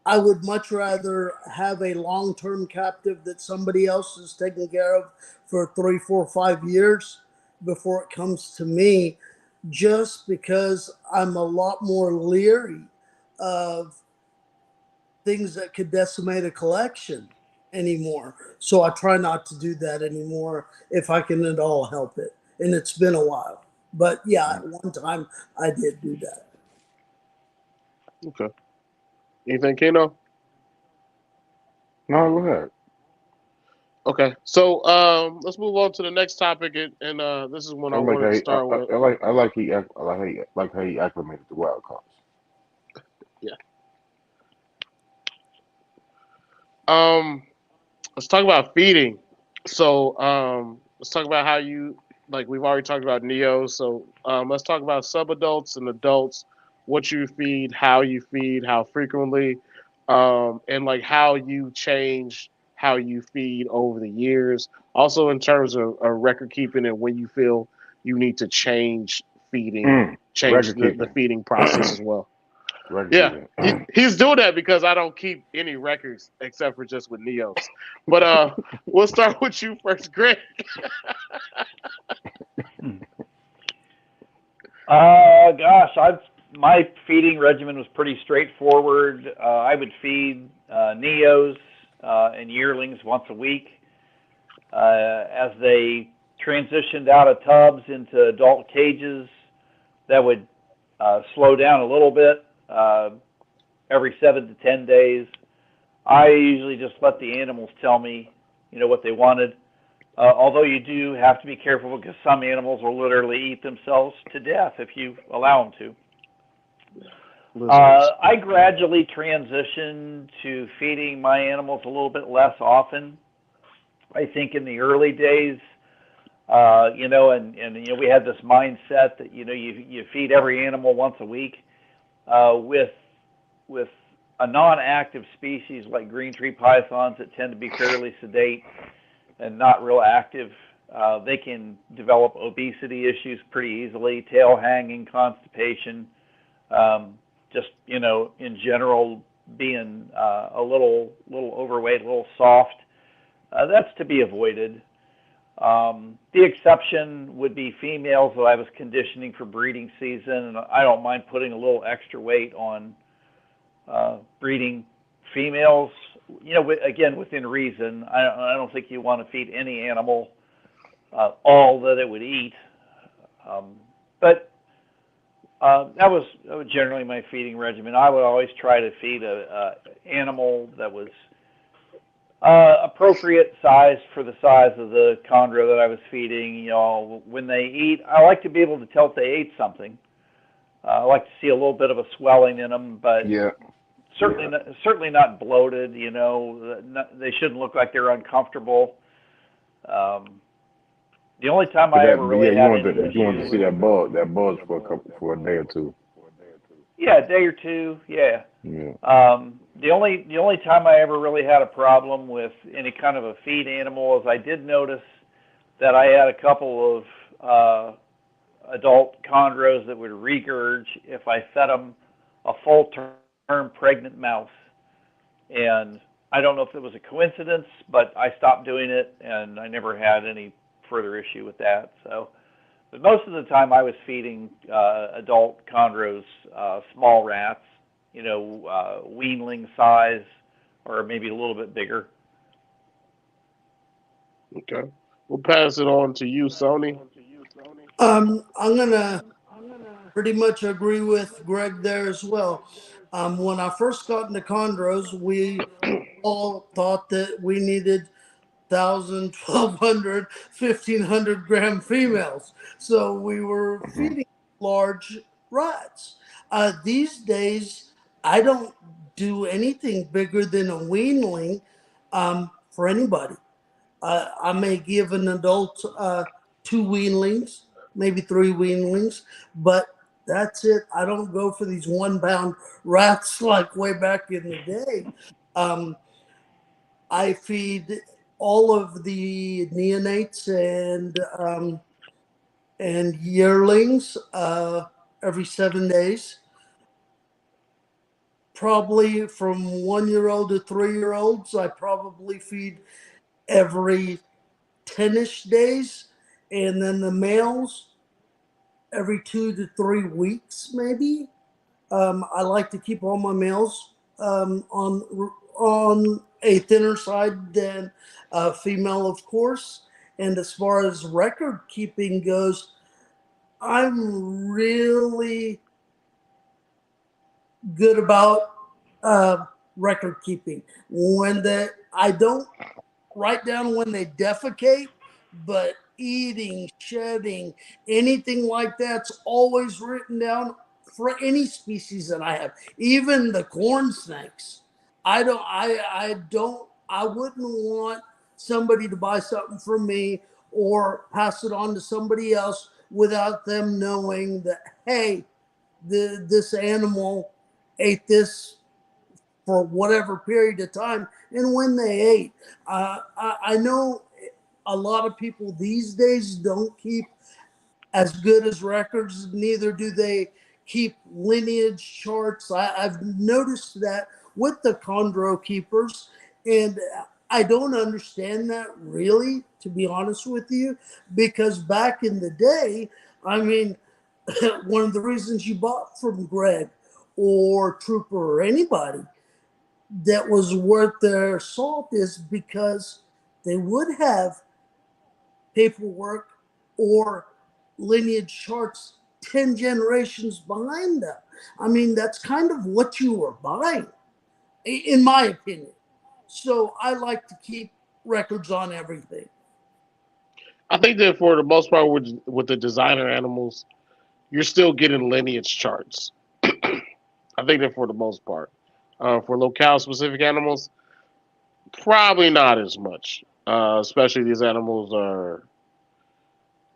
I would much rather have a long-term captive that somebody else is taking care of for 3, 4, 5 years before it comes to me, just because I'm a lot more leery of things that could decimate a collection anymore. So I try not to do that anymore if I can at all help it. And it's been a while. But yeah, at one time I did do that. Okay. Anything, Keno? No, go ahead. Okay. So let's move on to the next topic, and this is one I I like wanted how to he, start with. I like he act, I like how he acclimated to wild cards. Yeah. Um, let's talk about feeding. So let's talk about how you like. We've already talked about neos. So let's talk about subadults and adults. What you feed, how frequently, and like how you change how you feed over the years. Also, in terms of record keeping and when you feel you need to change feeding, change Record the keeping. feeding process as well. Record Yeah, keeping. he's doing that because I don't keep any records except for just with Neos. But we'll start with you first, Greg. Gosh, my feeding regimen was pretty straightforward. I would feed neos and yearlings once a week. As they transitioned out of tubs into adult cages, that would slow down a little bit every 7 to 10 days. I usually just let the animals tell me, what they wanted. Although you do have to be careful because some animals will literally eat themselves to death if you allow them to. Lizards. I gradually transitioned to feeding my animals a little bit less often. I think in the early days, and we had this mindset that you feed every animal once a week. With a non-active species like green tree pythons that tend to be fairly sedate and not real active, they can develop obesity issues pretty easily, tail hanging, constipation, just in general being a little overweight, a little soft. That's to be avoided. The exception would be females that I was conditioning for breeding season, and I don't mind putting a little extra weight on breeding females. Again, within reason. I don't think you want to feed any animal all that it would eat. But that was generally my feeding regimen. I would always try to feed a animal that was appropriate size for the size of the chondro that I was feeding. When they eat, I like to be able to tell if they ate something. I like to see a little bit of a swelling in them, but Yeah. certainly not bloated. They shouldn't look like they're uncomfortable. The only time I ever really had any You want to see issues, that buzz for a day or two. yeah, a day or two, yeah. Yeah. The only time I ever really had a problem with any kind of a feed animal is I did notice that I had a couple of adult chondros that would regurge if I fed them a full-term pregnant mouse. And I don't know if it was a coincidence, but I stopped doing it, and I never had any further issue with that. So, but most of the time I was feeding adult chondros, small rats, weanling size, or maybe a little bit bigger. Okay. We'll pass it on to you, Sony. I'm gonna pretty much agree with Greg there as well. When I first got into chondros, we all thought that we needed 1,000, 1,200, 1,500 gram females. So we were Mhm. feeding large rats. These days, I don't do anything bigger than a weanling for anybody. I may give an adult 2 weanlings, maybe 3 weanlings, but that's it. I don't go for these 1 pound rats like way back in the day. Um, I feed all of the neonates and yearlings every 7 days. probably from 1 year old to 3 year olds, I probably feed every 10-ish days. And then the males every 2 to 3 weeks, maybe. I like to keep all my males on a thinner side than a female, of course. And as far as record keeping goes, I'm really good about record keeping. I don't write down when they defecate, but eating, shedding, anything like that's always written down for any species that I have. Even the corn snakes. I wouldn't want somebody to buy something from me or pass it on to somebody else without them knowing that, hey, this animal ate this for whatever period of time and when they ate. I know a lot of people these days don't keep as good as records, neither do they keep lineage charts. I've noticed that with the Chondro keepers, and I don't understand that really, to be honest with you, because back in the day, I mean, one of the reasons you bought from Greg or Trooper or anybody that was worth their salt is because they would have paperwork or lineage charts 10 generations behind them. I mean, that's kind of what you were buying, in my opinion. So I like to keep records on everything. I think that for the most part, with the designer animals, you're still getting lineage charts. I think that for the most part, for locale specific animals, probably not as much. Especially these animals are,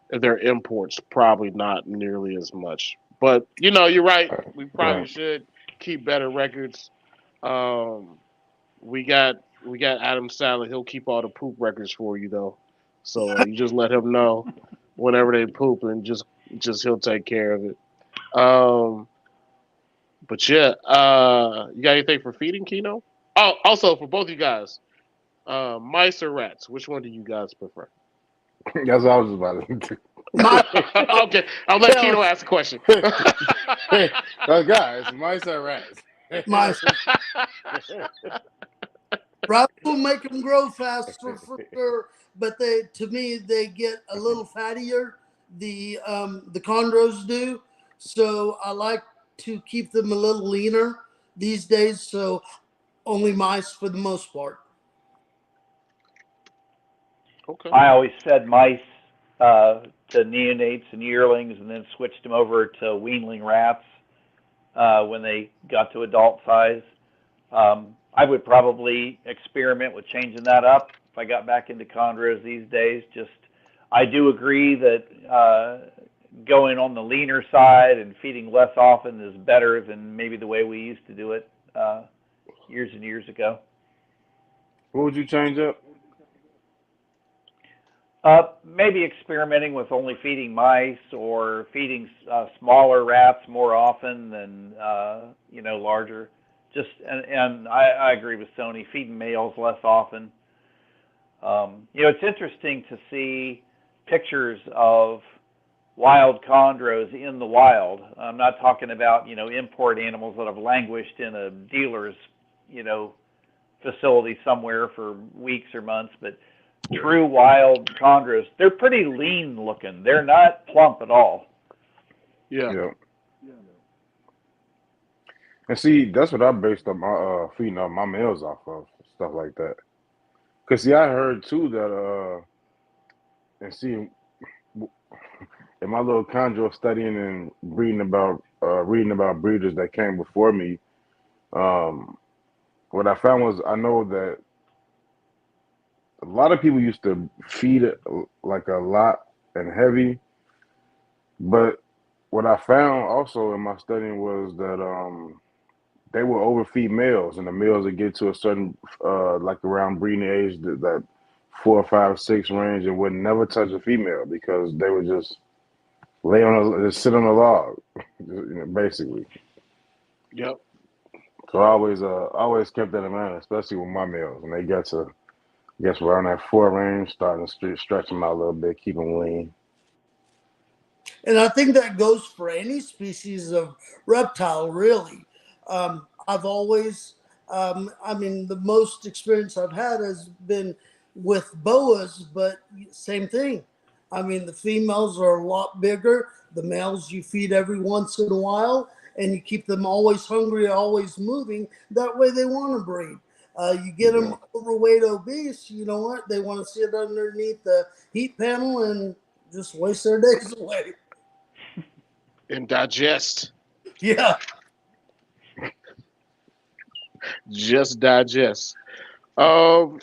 if they're imports, probably not nearly as much. But you're right. We probably Right. should keep better records. Um, we got Adam Sandler. He'll keep all the poop records for you though. So you just let him know whenever they poop, and just he'll take care of it. Um, but yeah, you got anything for feeding, Kino? Oh, also for both you guys, mice or rats? Which one do you guys prefer? That's what I was about to do. My, Okay, I'll let well, Kino ask the question. Well, guys, mice are rats. my rats will make them grow faster for sure, but to me, they get a little fattier. The chondros do, so I like to keep them a little leaner these days. So only mice for the most part. Okay. I always fed mice to neonates and yearlings, and then switched them over to weanling rats when they got to adult size. I would probably experiment with changing that up if I got back into chondros these days. Just, I do agree that going on the leaner side and feeding less often is better than maybe the way we used to do it years and years ago. What would you change up? Maybe experimenting with only feeding mice or feeding smaller rats more often than larger. Just and I agree with Sony, feeding males less often. It's interesting to see pictures of wild chondros in the wild. I'm not talking about import animals that have languished in a dealer's facility somewhere for weeks or months, but true wild chondros, they're pretty lean looking. They're not plump at all. Yeah. Yeah. And see, that's what I based up my feeding up my males off of, stuff like that. Cause see, I heard too that and see, in my little chondro studying and reading about breeders that came before me, um, what I found was I know that a lot of people used to feed it like a lot and heavy, but what I found also in my studying was that they will overfeed males, and the males would get to a certain like around breeding age, that 4, 5, 6 range, and would never touch a female because they would just just sit on a log, basically. Yep. So I always kept that in mind, especially with my males when they get to guess around that 4 range, starting to stretch them out a little bit, keep them lean. And I think that goes for any species of reptile, really. I've always, I mean, the most experience I've had has been with boas, but same thing. I mean, the females are a lot bigger. The males you feed every once in a while, and you keep them always hungry, always moving. That way they want to breed. You get them Yeah, overweight, obese, you know what? They want to sit underneath the heat panel and just waste their days away. And digest. Yeah. Just digest. Um,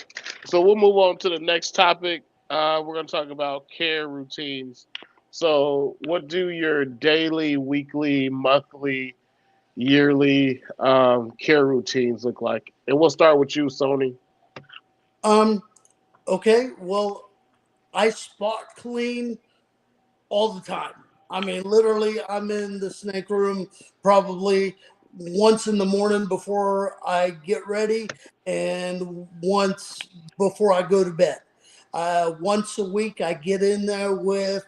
so we'll move on to the next topic. We're going to talk about care routines. So, what do your daily, weekly, monthly, yearly care routines look like? And we'll start with you, Sony. Um. Okay. Well, I spot clean all the time. I mean, literally, I'm in the snake room probably once in the morning before I get ready, and once before I go to bed. Once a week, I get in there with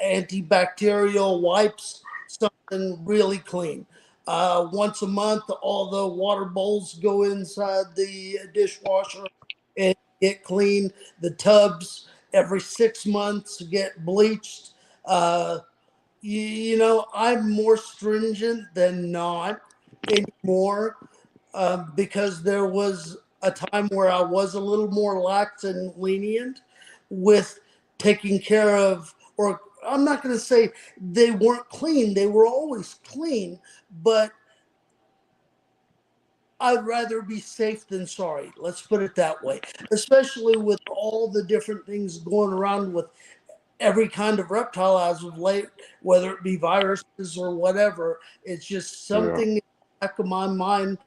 antibacterial wipes, something really clean. Once a month, all the water bowls go inside the dishwasher and get cleaned. The tubs every 6 months get bleached. Uh, I'm more stringent than not anymore, because there was a time where I was a little more lax and lenient with taking care of, or I'm not going to say they weren't clean, they were always clean, but I'd rather be safe than sorry. Let's put it that way, especially with all the different things going around with every kind of reptile as of late, whether it be viruses or whatever. It's just yeah, something in the back of my mind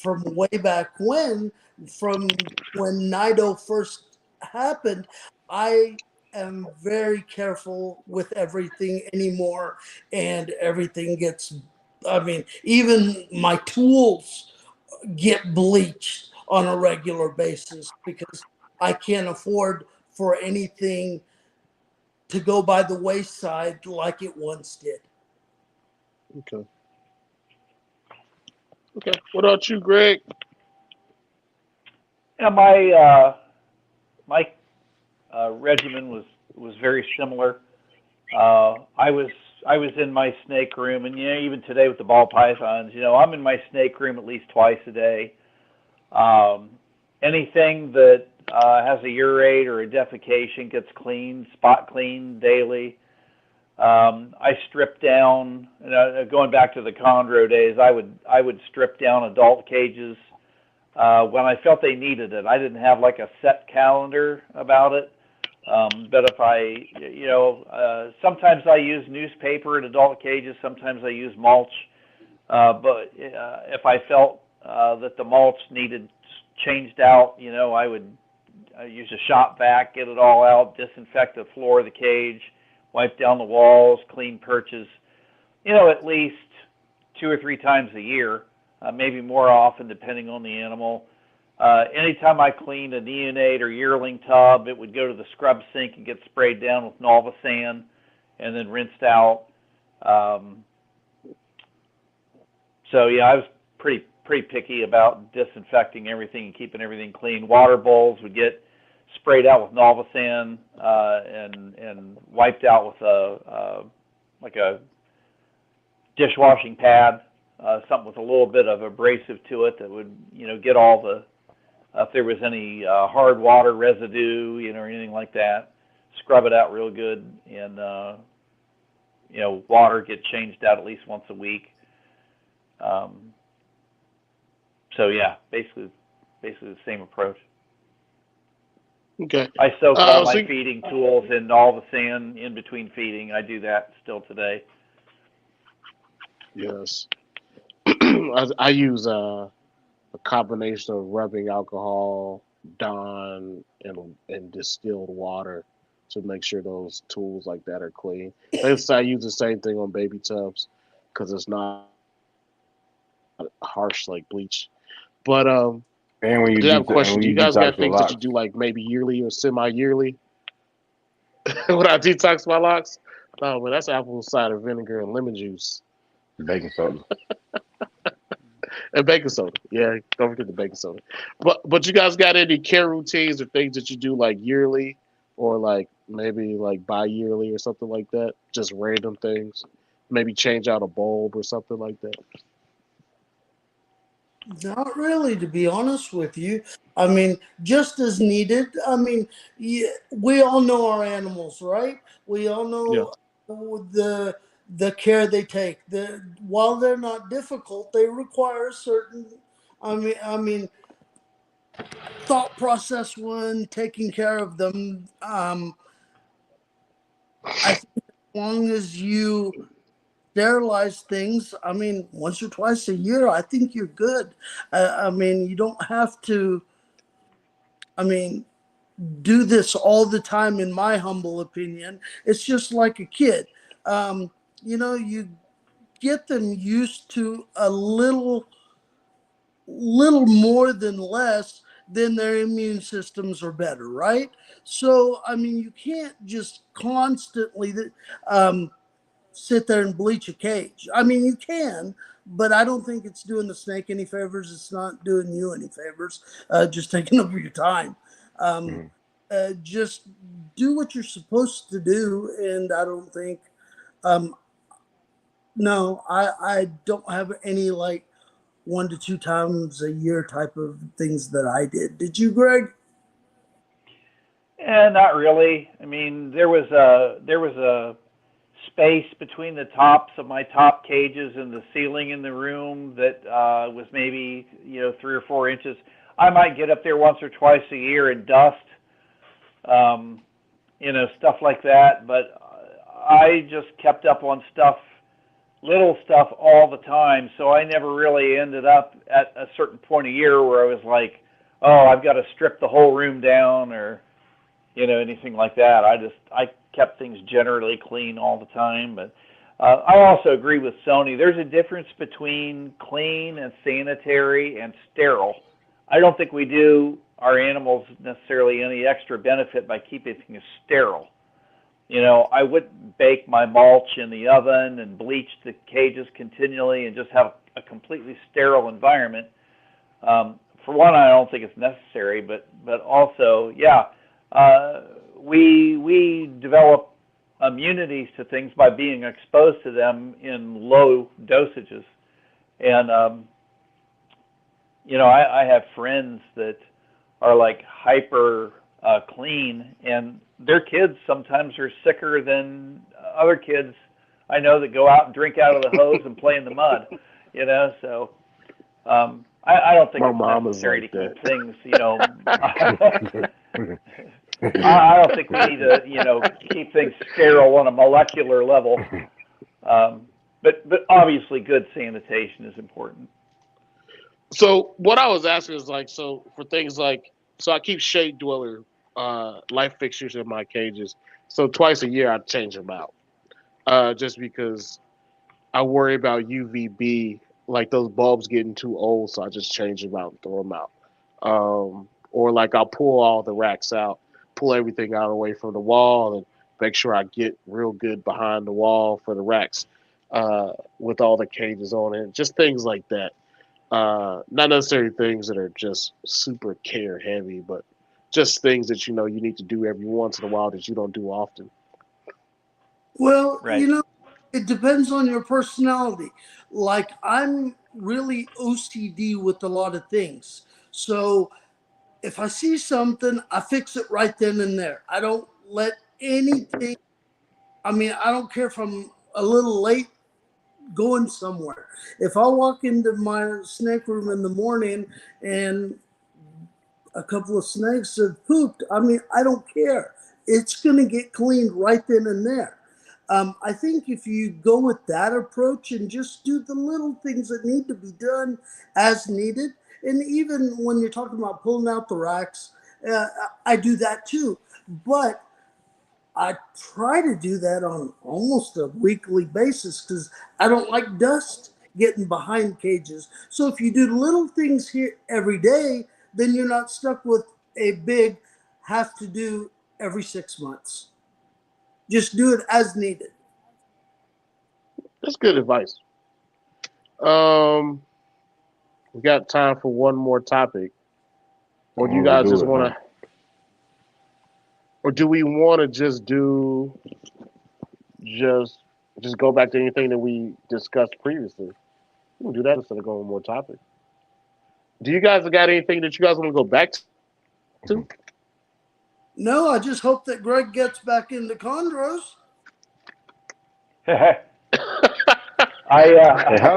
from way back when, from when Nido first happened. I am very careful with everything anymore, and everything gets, I mean, even my tools get bleached on a regular basis because I can't afford for anything to go by the wayside like it once did. Okay. Okay. What about you, Greg? Yeah, my regimen was very similar. I was in my snake room, and even today with the ball pythons, I'm in my snake room at least twice a day. Um, Anything that has a urate or a defecation gets cleaned, spot cleaned daily. I strip down, and going back to the chondro days, I would strip down adult cages when I felt they needed it. I didn't have like a set calendar about it. But if sometimes I use newspaper in adult cages, sometimes I use mulch. But if I felt that the mulch needed changed out, I would use a shop vac, get it all out, disinfect the floor of the cage, wipe down the walls, clean perches, at least 2 or 3 times a year, maybe more often depending on the animal. Anytime I cleaned a neonate or yearling tub, it would go to the scrub sink and get sprayed down with Nolvasan and then rinsed out. Um, so yeah, I was pretty picky about disinfecting everything and keeping everything clean. Water bowls would get sprayed out with Nolvasan and wiped out with a like a dishwashing pad, something with a little bit of abrasive to it that would get all the if there was any hard water residue, or anything like that, scrub it out real good, and water get changed out at least once a week. Um, so yeah, basically the same approach. Okay. I soak all my So feeding tools in all the sand in between feeding. I do that still today. yes, I use a combination of rubbing alcohol, Dawn, and distilled water to make sure those tools like that are clean. I use the same thing on baby tubs because it's not a lot of harsh like bleach. But And when I you did have a and question. when Do you you guys detox got your things that you locks, do like maybe yearly or semi-yearly when I detox my locks? No, but that's apple cider vinegar and lemon juice baking soda. and baking soda. Yeah, don't forget the baking soda. But you guys got any care routines or things that you do like yearly or like maybe like bi-yearly or something like that? Just random things. Maybe change out a bulb or something like that. Not really, to be honest with you. I mean, just as needed. I mean, yeah, we all know our animals, right? We all Yeah. know the care they take. While they're not difficult, they require certain. I mean, thought process when taking care of them. I think as long as you sterilize things, I mean, once or twice a year, I think you're good. I mean, you don't have to. I mean, do this all the time, in my humble opinion. It's just like a kid. Um, you get them used to a little more than less, then their immune systems are better, right? So, I mean, you can't just constantly um, sit there and bleach a cage. I mean, you can, but I don't think it's doing the snake any favors. It's not doing you any favors. Just taking up your time. Um, Mhm. just do what you're supposed to do, and I don't think. Um, no, I don't have any like 1 to 2 times a year type of things that I did. Did you, Greg? Not really. I mean, there was a space between the tops of my top cages and the ceiling in the room that was maybe 3 or 4 inches. I might get up there once or twice a year and dust, um, stuff like that. But I just kept up on stuff, little stuff all the time. So I never really ended up at a certain point a year where I was like, oh, I've got to strip the whole room down or anything like that. I kept things generally clean all the time. But I also agree with Sony. There's a difference between clean and sanitary and sterile. I don't think we do our animals necessarily any extra benefit by keeping things sterile. I wouldn't bake my mulch in the oven and bleach the cages continually and just have a completely sterile environment. For one, I don't think it's necessary, but also, yeah, we develop immunities to things by being exposed to them in low dosages, and I have friends that are like hyper clean, and their kids sometimes are sicker than other kids I know that go out and drink out of the hose and play in the mud. So I don't think My it's mom is necessary to like that. keep things. I don't think we need to, keep things sterile on a molecular level. But obviously, good sanitation is important. So what I was asking is like, so for things like, so I keep shade dweller life fixtures in my cages. So twice a year I change them out, just because I worry about UVB, like those bulbs getting too old. So I just change them out and throw them out. Or like I'll pull all the racks out, pull everything out away from the wall, and make sure I get real good behind the wall for the racks, with all the cages on it. Just things like that. Not necessarily things that are just super care heavy, but just things that you need to do every once in a while that you don't do often. Well, Right. it depends on your personality. Like, I'm really OCD with a lot of things. So if I see something, I fix it right then and there. I don't let anything, I mean, I don't care if I'm a little late going somewhere. If I walk into my snake room in the morning and a couple of snakes have pooped, I mean, I don't care. It's going to get cleaned right then and there. I think if you go with that approach and just do the little things that need to be done as needed, and even when you're talking about pulling out the racks, uh, I do that too. But I try to do that on almost a weekly basis because I don't like dust getting behind cages. So if you do little things here every day, then you're not stuck with a big have to do every 6 months. Just do it as needed. That's good advice. Um, we got time for one more topic, or do you Oh, let's guys do just it, want huh? to, or do we want to just do just just go back to anything that we discussed previously? We can do that instead of going one more topic. Do you guys got anything that you guys want to go back to? No, I just hope that Greg gets back into chondros. Hey,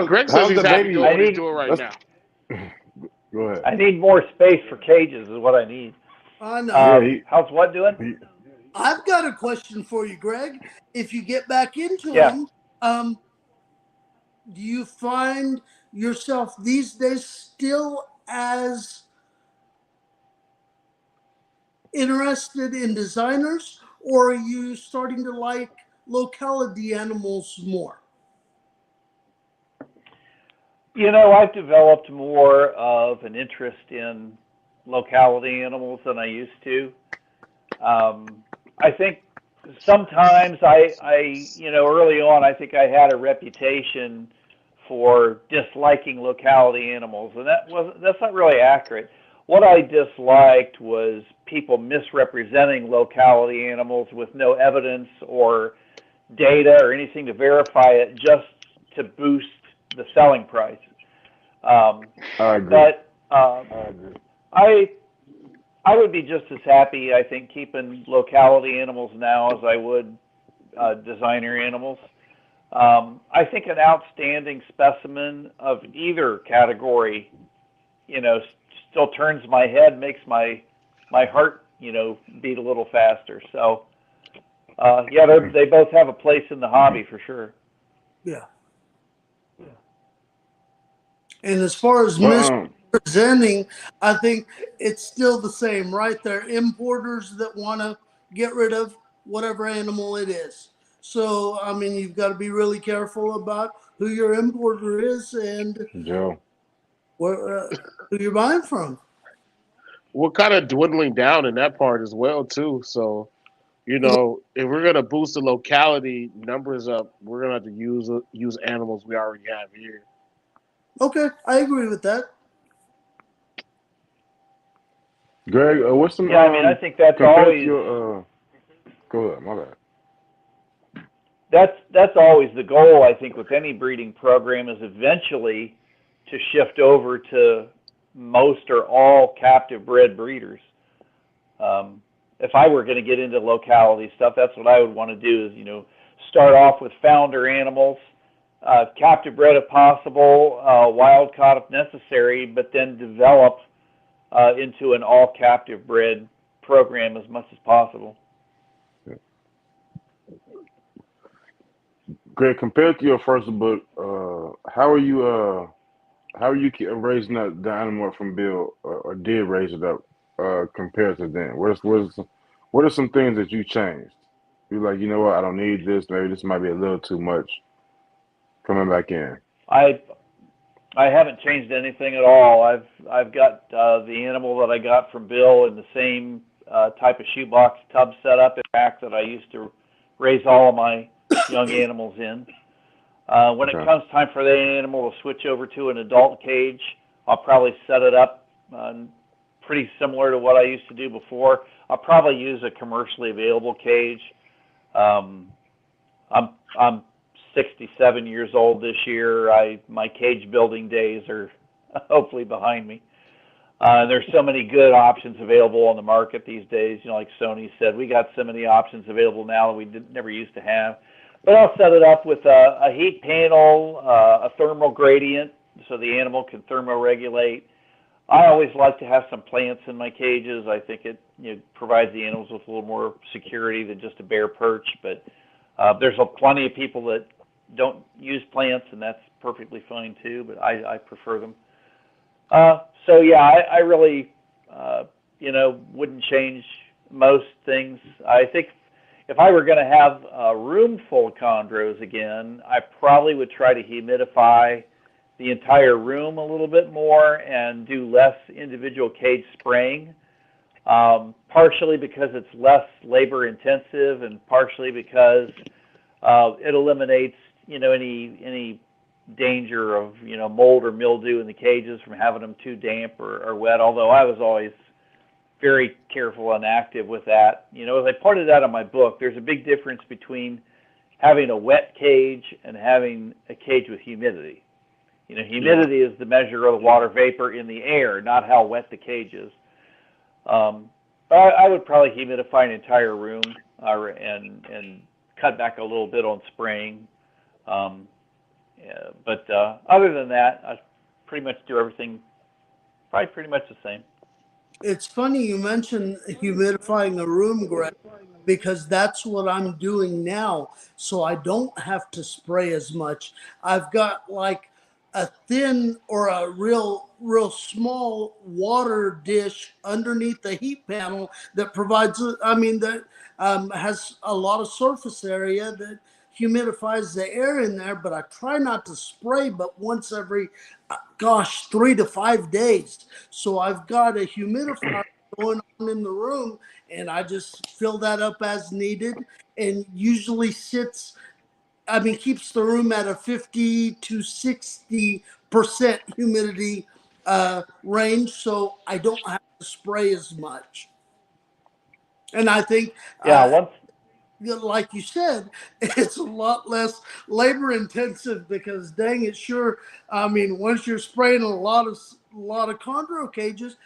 Greg says how's he's the happy baby? doing I what he's need doing right Let's now. go ahead. I need more space for cages is what I need. I know. How's what doing? He I've got a question for you, Greg. If you get back into Yeah. them, do you find yourself these days still as interested in designers, or are you starting to like locality animals more? I've developed more of an interest in locality animals than I used to. I think sometimes early on, I think I had a reputation for disliking locality animals, and that's not really accurate. What I disliked was people misrepresenting locality animals with no evidence or data or anything to verify it, just to boost the selling price. I agree. But I agree. I I would be just as happy, I think, keeping locality animals now as I would designer animals. I think an outstanding specimen of either category, still turns my head, makes my heart, beat a little faster. So, yeah, they both have a place in the hobby for sure. Yeah. And as far as Well, misrepresenting, I think it's still the same, right? They're importers that want to get rid of whatever animal it is. So, I mean, you've got to be really careful about who your importer is and Joe. where, who you're buying from. We're kind of dwindling down in that part as well too. So if we're gonna boost the locality numbers up, we're gonna have to use animals we already have here. Okay, I agree with that. Greg, what's some Yeah, I mean, I think that's compared to always your go ahead, my bad. that's always the goal. I think with any breeding program is eventually to shift over to most or all captive bred breeders. If I were going to get into locality stuff, that's what I would want to do. Is start off with founder animals, captive bred if possible, wild caught if necessary, but then develop into an all captive bred program as much as possible. Greg, compared to your first book, how are you raising up the animal from Bill, or did raise it up, compared to then? What are some things that you changed? You're like, you know what, I don't need this. Maybe this might be a little too much coming back in. I I haven't changed anything at all. I've got the animal that I got from Bill in the same type of shoebox tub setup in back that I used to raise all of my young animals in. When it Okay. comes time for that animal to switch over to an adult cage, I'll probably set it up pretty similar to what I used to do before. I'll probably use a commercially available cage. Um, I'm 67 years old this year. My cage building days are hopefully behind me. There's so many good options available on the market these days. Like Sony said, we got so many options available now that we never used to have. But I'll set it up with a heat panel, a thermal gradient, so the animal can thermoregulate. I always like to have some plants in my cages. I think it provides the animals with a little more security than just a bare perch. But there's plenty of people that don't use plants, and that's perfectly fine too. But I prefer them. So yeah, I really wouldn't change most things. I think if I were going to have a room full of chondros again, I probably would try to humidify the entire room a little bit more and do less individual cage spraying. Partially because it's less labor intensive, and partially because it eliminates, any danger of, mold or mildew in the cages from having them too damp or wet. Although I was always very careful and active with that. As I pointed out in my book, there's a big difference between having a wet cage and having a cage with humidity. Humidity is the measure of the water vapor in the air, not how wet the cage is. But I would probably humidify an entire room and cut back a little bit on spraying. But other than that, I pretty much do everything probably pretty much the same. It's funny you mentioned humidifying a room, Greg, because that's what I'm doing now. So I don't have to spray as much. I've got like a thin or a real small water dish underneath the heat panel that provides, that has a lot of surface area that humidifies the air in there, but I try not to spray but once every, 3 to 5 days. So I've got a humidifier going on in the room, and I just fill that up as needed, and usually keeps the room at a 50 to 60% humidity range, so I don't have to spray as much. And I think, like you said, it's a lot less labor intensive because, dang it, sure. Once you're spraying a lot of chondro cages,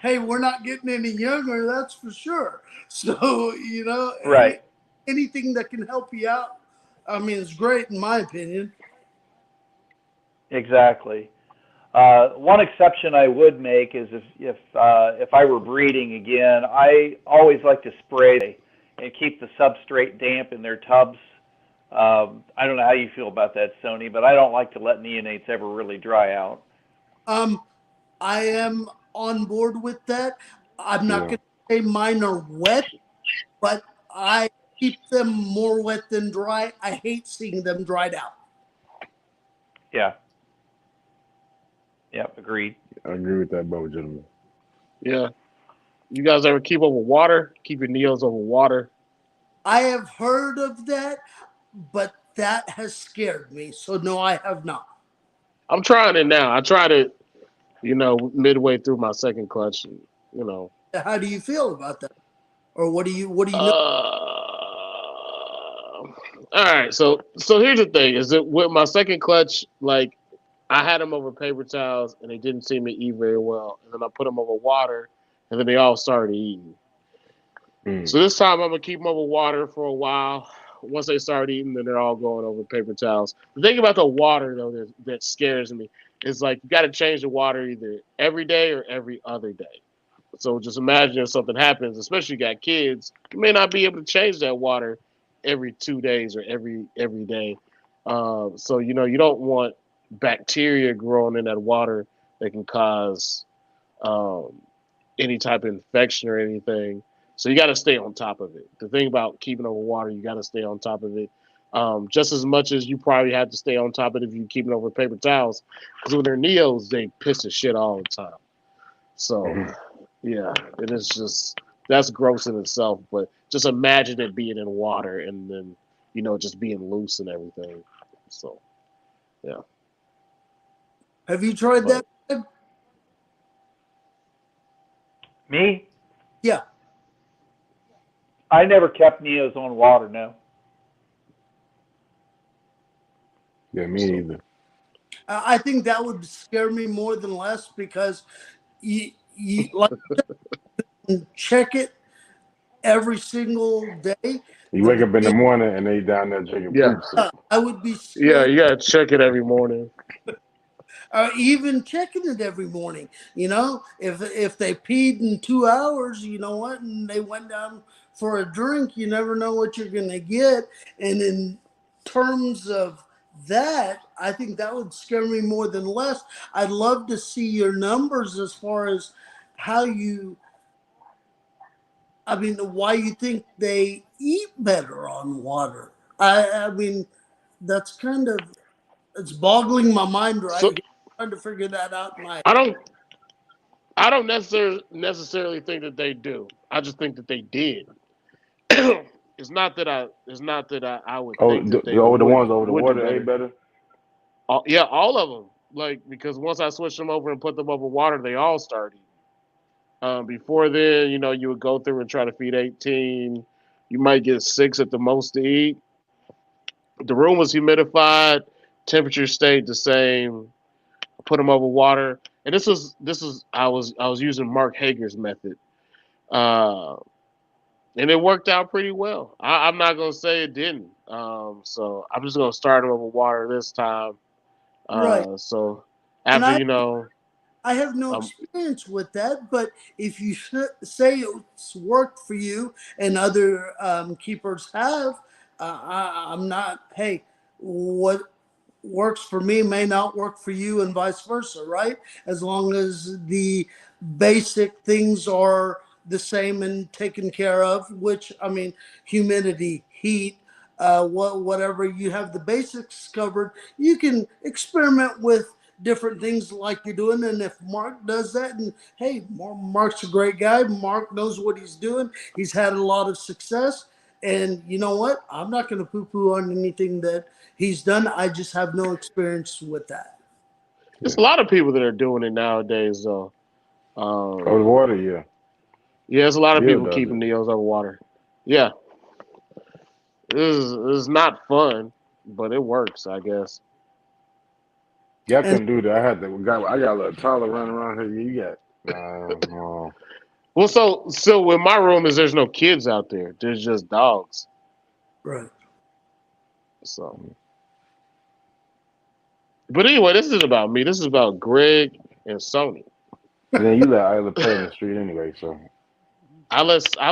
hey, we're not getting any younger, that's for sure. So, Right. anything that can help you out, it's great in my opinion. Exactly. One exception I would make is if I were breeding again, I always like to spray and keep the substrate damp in their tubs. I don't know how you feel about that, Sony, but I don't like to let neonates ever really dry out. I am on board with that. I'm not Yeah. going to say mine are wet, but I keep them more wet than dry. I hate seeing them dried out. Yeah. Yep, agreed. I agree with that, both gentlemen. Yeah. You guys ever keep over water? Keep your neos over water? I have heard of that, but that has scared me. So no, I have not. I'm trying it now. I tried it, midway through my second clutch. How do you feel about that? Or what do you know? All right. So here's the thing: is that with my second clutch, like I had them over paper towels and they didn't seem to eat very well, and then I put them over water, and then they all started eating. So this time I'm gonna keep them over water for a while. Once they start eating, then they're all going over paper towels. The thing about the water though that scares me is like you got to change the water either every day or every other day. So just imagine if something happens, especially you got kids, you may not be able to change that water every 2 days or every day. So you don't want bacteria growing in that water that can cause any type of infection or anything. So you got to stay on top of it. The thing about keeping over water, you got to stay on top of it. Just as much as you probably have to stay on top of it if you're keeping over paper towels. Because when they're neos, they piss the shit all the time. So, yeah, it is just, that's gross in itself. But just imagine it being in water and then, just being loose and everything. So, yeah. Have you tried that? Me? Yeah. I never kept neos on water, no. Yeah, me either. I think that would scare me more than less because you like check it every single day. You wake up in the morning and they down there drinking poop. I would be scared. Yeah, you gotta check it every morning. Even checking it every morning. If they peed in 2 hours, you know what, and they went down for a drink, you never know what you're gonna get. And in terms of that, I think that would scare me more than less. I'd love to see your numbers as far as how why you think they eat better on water. That's kind of It's boggling my mind right So here. I'm trying to figure that out in my I head. don't I don't necessarily think that they do. I just think that they did. It's not that I would Oh, think that they the would ones over the would do water ate better. better. Yeah, all of them. Like because once I switched them over and put them over water, they all started. Before then, you would go through and try to feed 18. You might get 6 at the most to eat. The room was humidified. Temperature stayed the same. Put them over water, and this is I was using Mark Hager's method, uh, and it worked out pretty well. I'm not gonna say it didn't. So I'm just gonna start them over water this time. Right. So And after I have no um, experience with that, but if you say it's worked for you and other keepers have, I'm not, hey, what works for me may not work for you and vice versa, right? As long as the basic things are the same and taken care of, which, I mean, humidity, heat, whatever, you have the basics covered. You can experiment with different things like you're doing. And if Mark does that, and hey, Mark's a great guy, Mark knows what he's doing, he's had a lot of success. And you know what? I'm not going to poo poo on anything that he's done. I just have no experience with that. there's Yeah. a lot of people that are doing it nowadays. Though, Over the um, water, yeah. yeah, there's a lot of Bill people does keeping it. Neos over water. Yeah, this is not fun, but it works, I guess. Yeah, I And couldn't do that. I got a little taller running around here. You got. Well, so in my room is there's no kids out there. There's just dogs. right. So, but anyway, this is about me. This is about Greg and Sony. And then you let Isla play in the street anyway, so I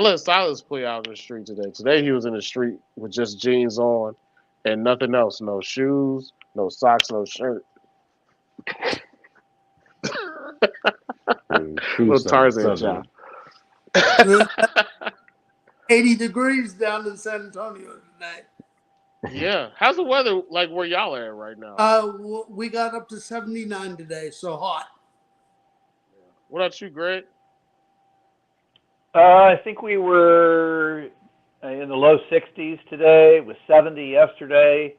let Silas play out in the street today. Today he was in the street with just jeans on and nothing else. No shoes, no socks, no shirt. true Little Tarzan Southerner. child. It's 80 degrees down in San Antonio today. Yeah. How's the weather like where y'all are at right now? We got up to 79 today, so hot. What about you, Greg? I think we were in the low 60s today. It was 70 yesterday.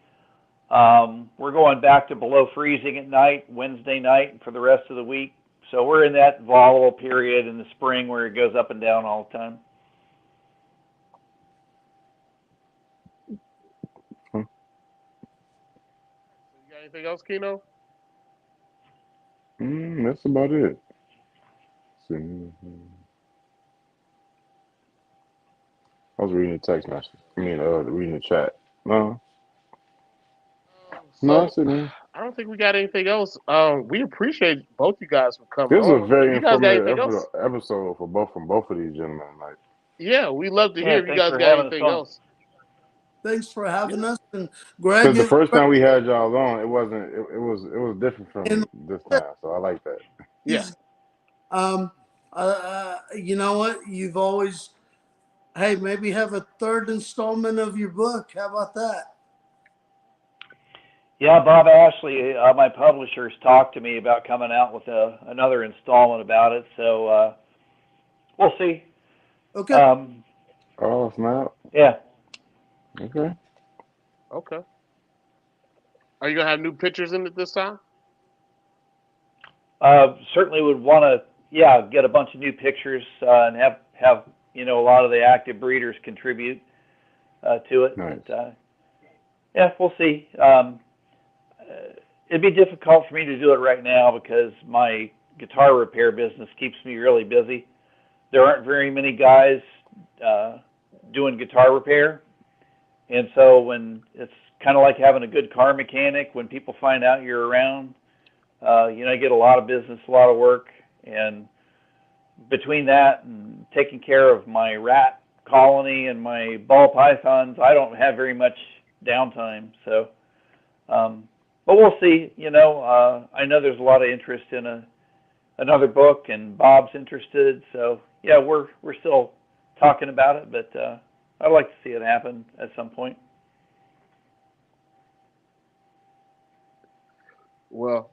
We're going back to below freezing at night, Wednesday night, for the rest of the week. So we're in that volatile period in the spring where it goes up and down all the time. You got anything else, Kino? That's about it. I was reading the text message. Reading the chat. No, no, I So said, man. I don't think we got anything else. We appreciate both you guys for coming This is a on. If very you guys got informative anything else, episode from both of these gentlemen. Like, yeah, we love to Yeah, hear if you thanks guys for got having us anything on. else. Thanks for Yeah, having us. And Greg, because the first time we had y'all on, it wasn't. It was different and from this time. So I like that. yeah. he's, um, you know what? You've always, hey, maybe have a third installment of your book. How about that? Yeah, Bob Ashley, my publishers, talked to me about coming out with another installment about it. So we'll see. Okay. Oh snap! Yeah. Okay. Okay. Are you gonna have new pictures in it this time? Certainly would want to, yeah, get a bunch of new pictures and have a lot of the active breeders contribute to it. Nice. But yeah, we'll see. It'd be difficult for me to do it right now because my guitar repair business keeps me really busy. There aren't very many guys doing guitar repair, and so when it's kind of like having a good car mechanic, when people find out you're around, I get a lot of business, a lot of work, and between that and taking care of my rat colony and my ball pythons, I don't have very much downtime. So, but we'll see. I know there's a lot of interest in another book, and Bob's interested. So, yeah, we're still talking about it, but I'd like to see it happen at some point. Well,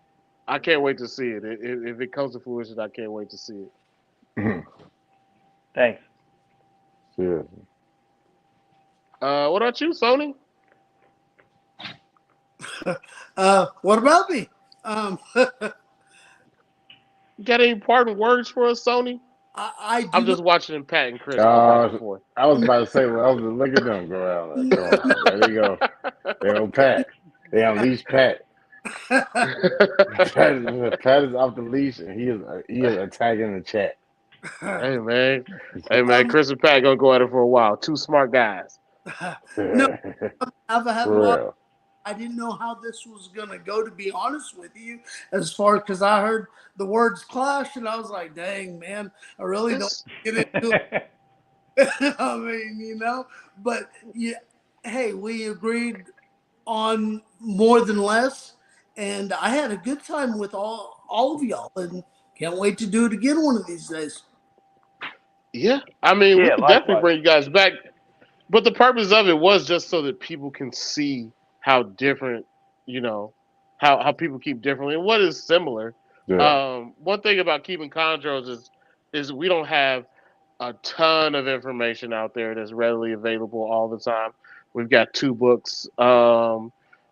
I can't wait to see it. If it comes to fruition, I can't wait to see it. Thanks. Seriously. What about you, Sony? What about me? You got any parting words for us, Sony? I I'm do just watching Pat and Chris go back and Uh, forth. I was about to say, well, I was look at them go out there. Come not. on, there they go. They go Pat. They unleash Pat. Pat is off the leash, and he is attacking the chat. Hey man, hey man, Chris and Pat gonna go at it for a while. Two smart guys. No, I've had a For lot. real. I didn't know how this was gonna go. To be honest with you, as far because I heard the words clash, and I was like, "Dang, man, I really don't It's get into it." I mean, but yeah, hey, we agreed on more than less, and I had a good time with all of y'all, and can't wait to do it again one of these days. yeah. I mean, we Yeah, could definitely likewise. bring you guys back, but the purpose of it was just so that people can see how different, you know, how people keep differently and what is similar. Yeah, One thing about keeping chondros is we don't have a ton of information out there that's readily available all the time. We've got two books.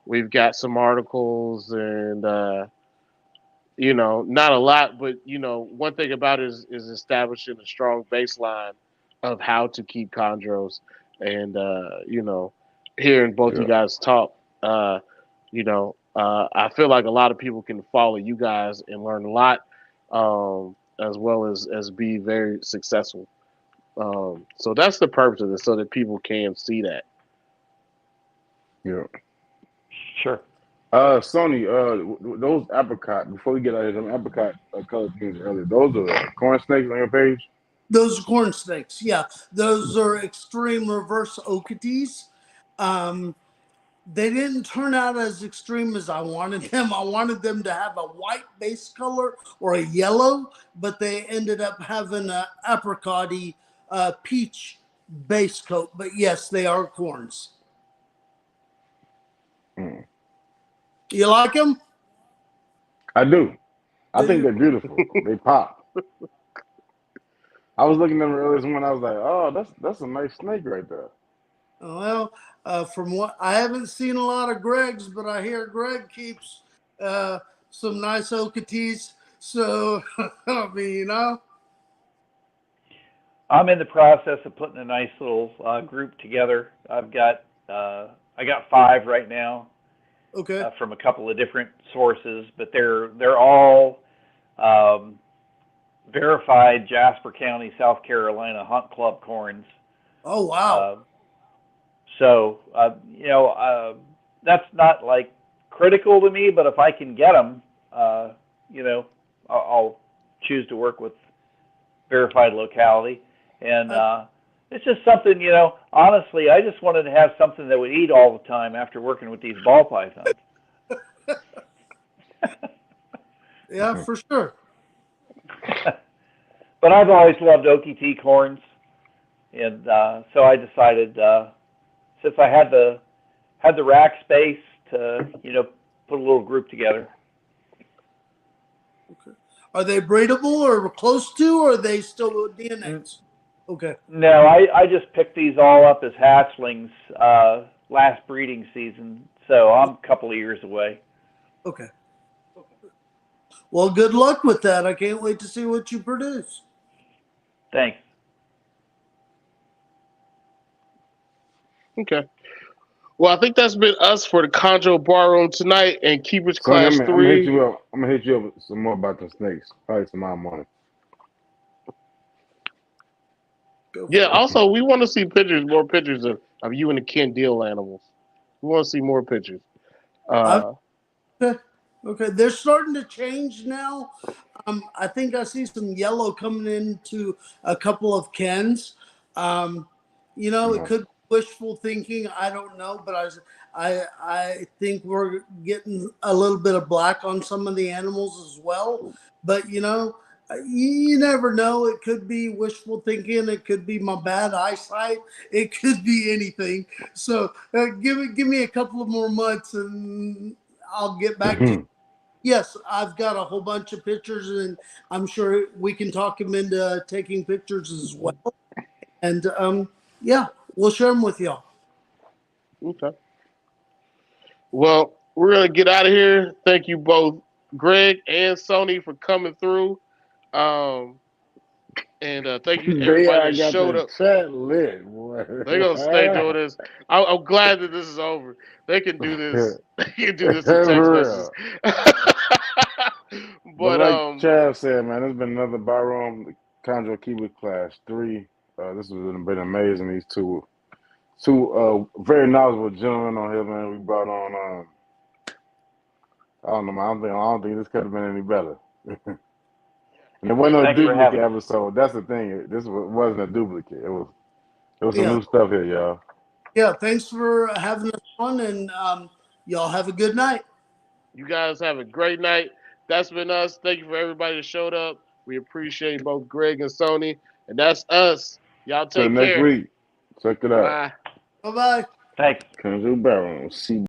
We've got some articles, and not a lot. But one thing about it is establishing a strong baseline of how to keep chondros, and hearing both you yeah, guys talk. I feel like a lot of people can follow you guys and learn a lot, as well as be very successful. So that's the purpose of this, so that people can see that. yeah. Sure. Sony, those apricot. Before we get out of here, them apricot color things earlier. Those are corn snakes on your page. Those are corn snakes, yeah. Those are extreme reverse okities. Um, they didn't turn out as extreme as I wanted them. I wanted them to have a white base color or a yellow, but they ended up having a apricot-y, peach base coat. But yes, they are corns. Mm. You like them? I do. I Do think you? they're beautiful. They pop. I was looking at them earlier this morning. I was like, oh, that's a nice snake right there. Well, from what I haven't seen a lot of Greg's, but I hear Greg keeps uh, some nice okities. So I mean, I'm in the process of putting a nice little group together. I got 5 right now okay. from a couple of different sources, but they're all um, verified Jasper County, South Carolina Hunt Club corns. Oh wow. Uh, so that's not like critical to me, but if I can get them, I'll choose to work with verified locality. And Uh, it's just something, honestly, I just wanted to have something that would eat all the time after working with these ball pythons. yeah, for sure. But I've always loved OKT corns, and so I decided since I had the rack space to put a little group together. Okay. Are they breedable or close to, or are they still DNAs? Okay. No, I just picked these all up as hatchlings last breeding season, so I'm a couple of years away. Okay. Well, good luck with that. I can't wait to see what you produce. Thanks. Okay. Well, I think that's been us for the Chondro Bar Room tonight and Keepers Sonny, Class I'm gonna hit 3. you up. I'm gonna hit you up with some more about the snakes. Probably tomorrow morning. Go Yeah, for it. also, we want to see more pictures of you and the Ken Deal animals. We want to see more pictures. I've, okay. Okay. They're starting to change now. I think I see some yellow coming into a couple of Kens. Um, it No. could be wishful thinking. I don't know, but I think we're getting a little bit of black on some of the animals as well. But you never know. It could be wishful thinking. It could be my bad eyesight. It could be anything. So give me a couple of more months, and I'll get back to you. yes, I've got a whole bunch of pictures, and I'm sure we can talk him into taking pictures as well. And yeah, we'll share them with y'all. Okay. Well, we're gonna get out of here. Thank you both, Greg and Sony, for coming through. Um, and thank you everybody I that got showed the up. chat lit, boy. They're gonna stay doing this. I'm glad that this is over. They can do this. They can do this in text For messages. real. But But like Chad said, man, it's been another Byron Chondro Kiwi class 3. This has been amazing. These two very knowledgeable gentlemen on here, man. We brought on. I don't know, man. I don't think this could have been any better. And there wasn't no Thanks for duplicate having us. episode. That's the thing. This wasn't a duplicate. It was some Yeah, new stuff here, y'all. yeah. Thanks for having us on, and y'all have a good night. you guys have a great night. That's been us. Thank you for everybody that showed up. We appreciate both Greg and Sony. And that's us. Y'all Till take next care. week. Check it out. Bye. Bye bye. Thanks. Chondro Byron. See